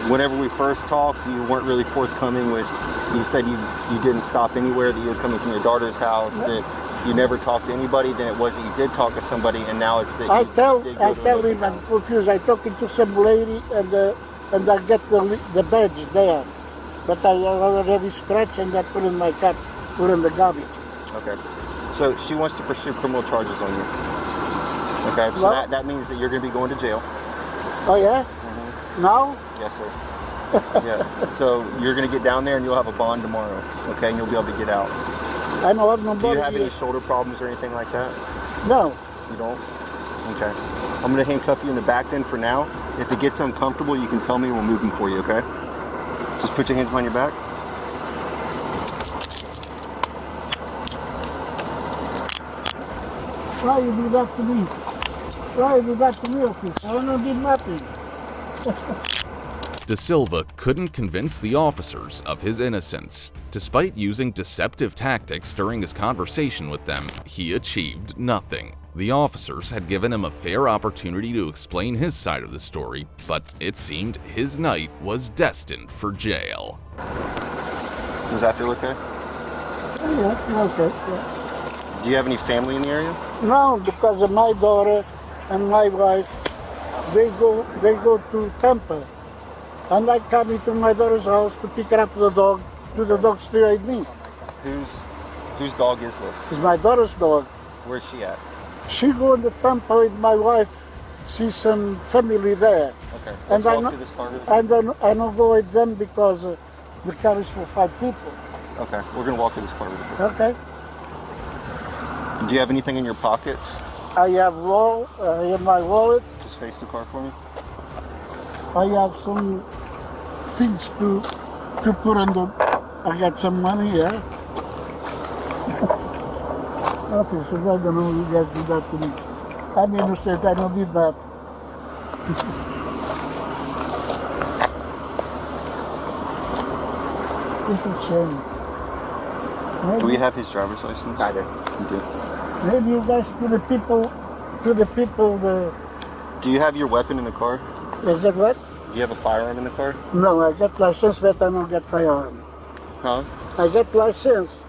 Whenever we first talked, you weren't really forthcoming with. You said you didn't stop anywhere. That you were coming from your daughter's house. That you never talked to anybody. Then it was that you did talk to somebody, and now it's that I you tell did him I'm confused. I talking to some lady and I get the badge there, but I already scratched and I put in my car, put in the garbage. Okay. So she wants to pursue criminal charges on you. Okay. So that means that you're going to be going to jail. Oh yeah. Now? Yes, sir. Yeah. So you're going to get down there and you'll have a bond tomorrow. Okay, and you'll be able to get out. I don't have no bond. Do you have any shoulder problems or anything like that? No. You don't? Okay. I'm going to handcuff you in the back then for now. If it gets uncomfortable, you can tell me and we'll move him for you, okay? Just put your hands behind your back. Why you do that to me? Why you do that to me, officer? I don't did nothing. De Silva couldn't convince the officers of his innocence. Despite using deceptive tactics during his conversation with them, he achieved nothing. The officers had given him a fair opportunity to explain his side of the story, but it seemed his night was destined for jail. Does that feel okay? Yeah, okay. Yeah. Do you have any family in the area? No, because of my daughter and my wife, they go to Tampa. And I come into my daughter's house to pick up the dog, to the dog stay with me. Whose dog is this? It's my daughter's dog. Where's she at? She go to Tampa with my wife, see some family there. Okay. And Let's walk through this car. I don't go with them because the car is for 5 people. Okay, we're gonna walk through this car. Okay. Do you have anything in your pockets? I have my wallet. Just face the car for me. I have some things to put on the. I got some money, yeah. Officer, I don't know you guys do that to me. I'm innocent, I don't did that. It's a shame. Maybe, Do we have his driver's license? I do. You do. Maybe you guys to the people, Do you have your weapon in the car? Is that what? Do you have a firearm in the car? No, I got license, but I don't get firearm. Huh? I get license,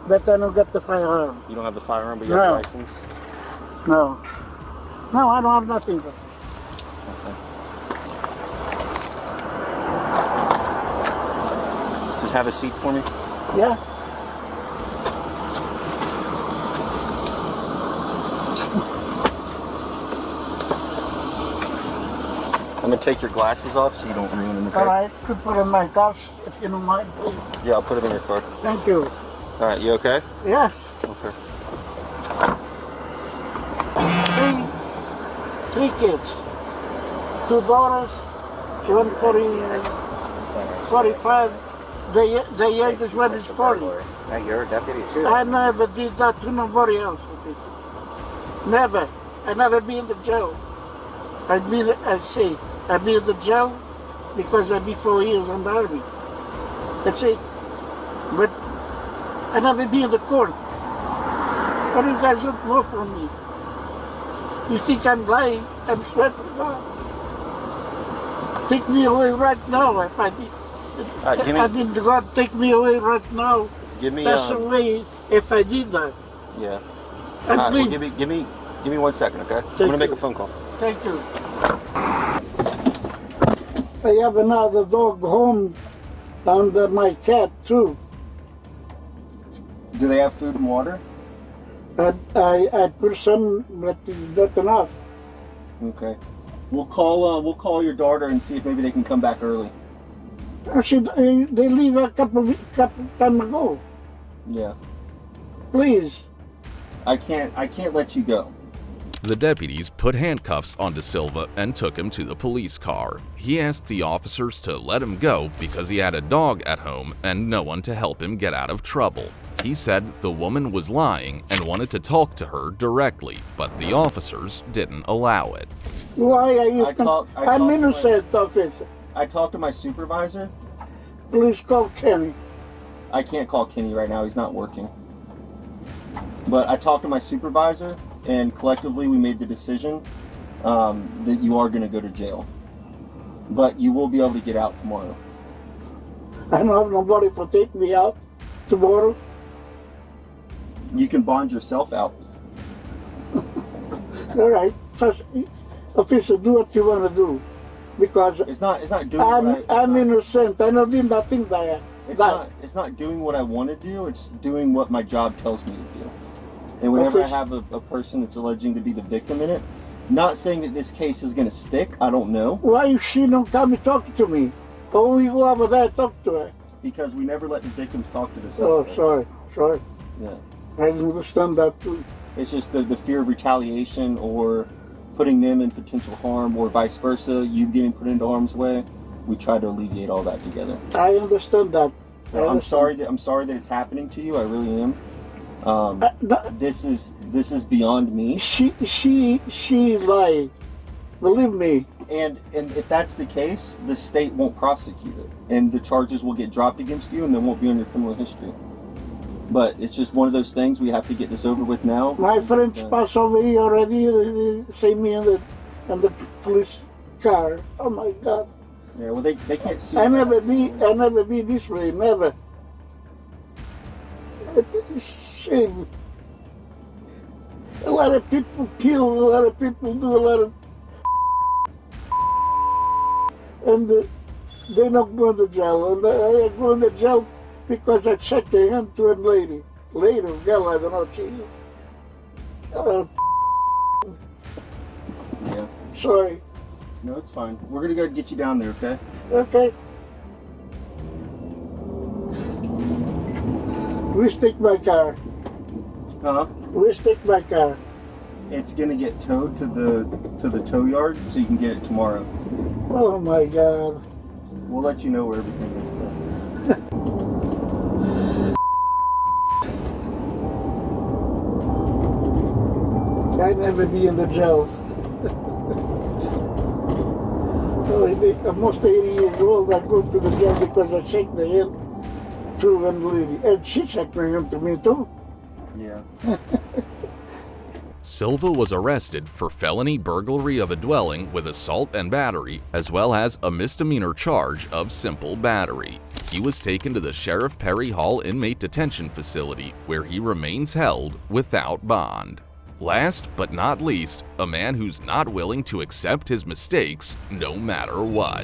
but I don't get the firearm. You don't have the firearm, but you have the license? No. No, I don't have nothing. Okay. Just have a seat for me? Yeah. I'm gonna take your glasses off so you don't ruin them. Okay? All right, could put in my house if you don't mind, please. Yeah, I'll put it in your car. Thank you. All right, you okay? Yes. Okay. 3 kids. 2 daughters, 45. The youngest one is 40. You're a deputy too. I never did that to nobody else. Never. I never been in the jail. I've been in the jail because I be 4 years in the army. That's it. But I never been in the court. What do you guys don't know from me? You think I'm lying? I'm sweating to God. Take me away right now if I did. I mean, God, take me away right now. Give me. Pass away if I did that. Yeah. And All right, please, well, give me 1 second, okay? I'm gonna make a phone call. thank you. I have another dog home and my cat too. Do they have food and water? I put some, but it's not enough. Okay. We'll call your daughter and see if maybe they can come back early. They leave a couple time ago. Yeah. Please. I can't let you go. The deputies put handcuffs on De Silva and took him to the police car. He asked the officers to let him go because he had a dog at home and no one to help him get out of trouble. He said the woman was lying and wanted to talk to her directly, but the officers didn't allow it. Why are you? I'm innocent, officer. I talked to my supervisor. Please call Kenny. I can't call Kenny right now. He's not working. But I talked to my supervisor, and collectively we made the decision that you are going to go to jail. But you will be able to get out tomorrow. I don't have nobody to take me out tomorrow. You can bond yourself out. All right. First, officer, do what you want to do. Because it's not doing I'm innocent. I don't do nothing there. It's not doing what I want to do. It's doing what my job tells me to do. And whenever I have a person that's alleging to be the victim in it, not saying that this case is going to stick, I don't know. Why she don't come and talk to me? Oh, you go over there and talk to her. Because we never let the victims talk to the suspect. Oh, sorry. Yeah. I understand that too. It's just the fear of retaliation or putting them in potential harm or vice versa, you getting put into harm's way. we try to alleviate all that together. I understand that. So I'm sorry that it's happening to you. I really am. This is beyond me. She lied. Believe me. And if that's the case, the state won't prosecute it, and the charges will get dropped against you, and they won't be on your criminal history. But it's just one of those things. We have to get this over with now. My friends passed away already. They see me in the police car. Oh my God. Yeah, well, they can't see. I never be this way. Never. It's shame. A lot of people kill. A lot of people do a lot of. And they're not going to jail. And I go to jail because I checked the hand to a lady. Lady, girl, I don't know what she is. Yeah. Sorry. No, it's fine. We're gonna go get you down there, okay? Okay. We stick my car. Huh? We stick my car. It's gonna get towed to the tow yard, so you can get it tomorrow. Oh my God. We'll let you know where everything is then. I never be in the jail. Almost 80 years old, I go to the jail because I checked the hand to one lady. And she checked my hand to me too. Yeah. Silva was arrested for felony burglary of a dwelling with assault and battery, as well as a misdemeanor charge of simple battery. He was taken to the Sheriff Perry Hall Inmate Detention Facility, where he remains held without bond. Last but not least, a man who's not willing to accept his mistakes no matter what.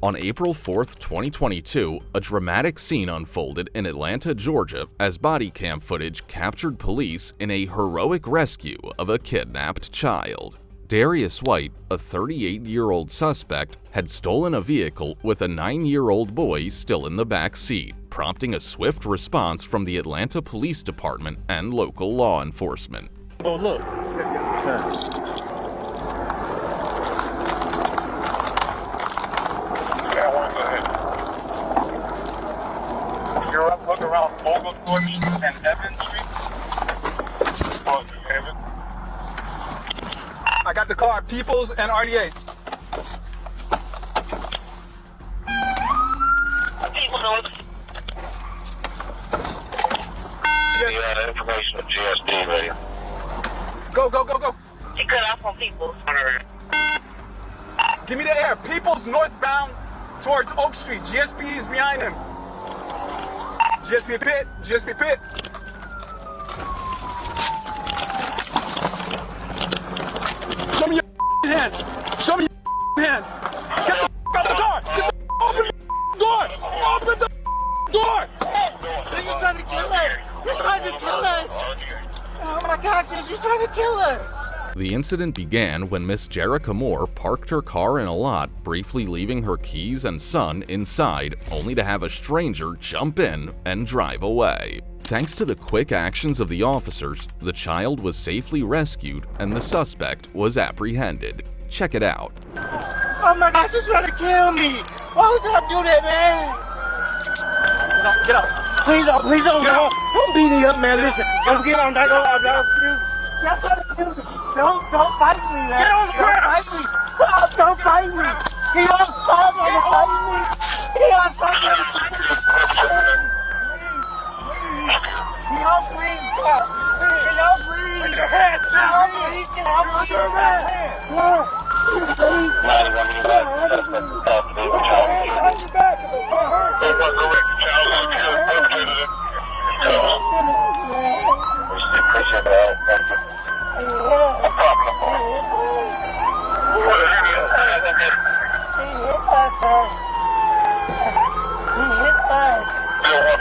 On April 4th, 2022, a dramatic scene unfolded in Atlanta, Georgia, as body cam footage captured police in a heroic rescue of a kidnapped child. Darius White, a 38-year-old suspect, had stolen a vehicle with a 9-year-old boy still in the back seat, prompting a swift response from the Atlanta Police Department and local law enforcement. Oh, look. You're up, look around Oglethorpe and Evans Street. Oh, Evans. I got the car, Peoples and RDA. The information of GSD ready. Go, go, go, go. He cut off on Peoples. Give me the air. Peoples northbound towards Oak Street. GSP is behind him. GSP pit. GSP pit. Show me your hands. Show me your hands. Get the out the car. Get the open the door. Open the door. So you're trying to kill us. You're trying to kill us. Oh my gosh, you're trying to kill us. The incident began when Miss Jerica Moore parked her car in a lot, briefly leaving her keys and son inside, only to have a stranger jump in and drive away. Thanks to the quick actions of the officers, the child was safely rescued and the suspect was apprehended. Check it out. Oh my gosh, you're trying to kill me. Why would y'all do that, man? Get up. Please don't, don't beat me up, man. Listen, don't get on that. Y'all trying to kill me. Don't fight me, man. Get on the ground. Don't fight me. Don't fight me. He don't stop on the fight me. He don't stop on the fight me. He don't please stop. He don't please. Put your hands down. He don't please. Your hands.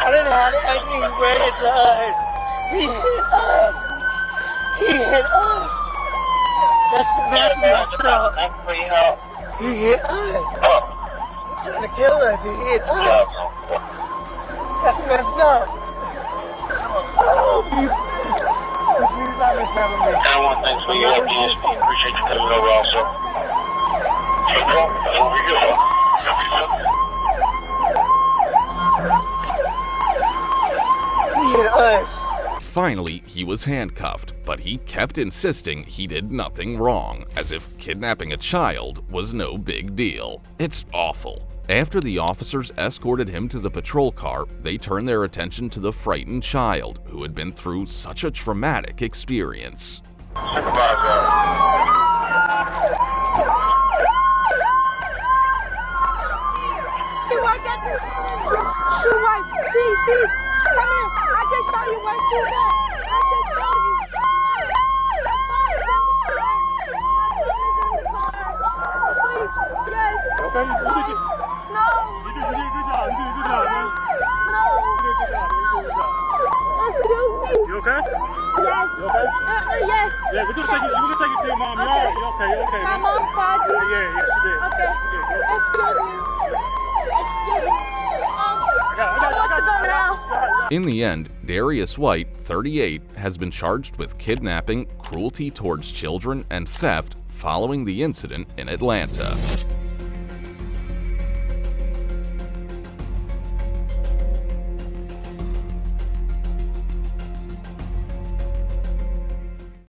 I didn't have to ask me where it's us. He hit us. He hit us. That's messed up. He hit us. He's trying to kill us. He hit us. That's messed up. Everyone thanks for your DSP. Appreciate you coming over also. Hey, bro, that's what we do. Finally, he was handcuffed, but he kept insisting he did nothing wrong, as if kidnapping a child was no big deal. It's awful. After the officers escorted him to the patrol car, they turned their attention to the frightened child who had been through such a traumatic experience. Come here. I can show you where she's at. I can show you. Yes. Okay. You did it. No. You did a good job. You did a good job, man. No. You did a good job. You did a good job. Excuse me. You okay? Yes. You okay? Yes. Yeah, we're gonna take it. We're gonna take it to your mom. You alright? You okay? You okay? My mom called you. Yeah, she did. Okay. She did. Okay. Excuse me. Excuse me. I want to go now. In the end, Darius White, 38, has been charged with kidnapping, cruelty towards children, and theft following the incident in Atlanta.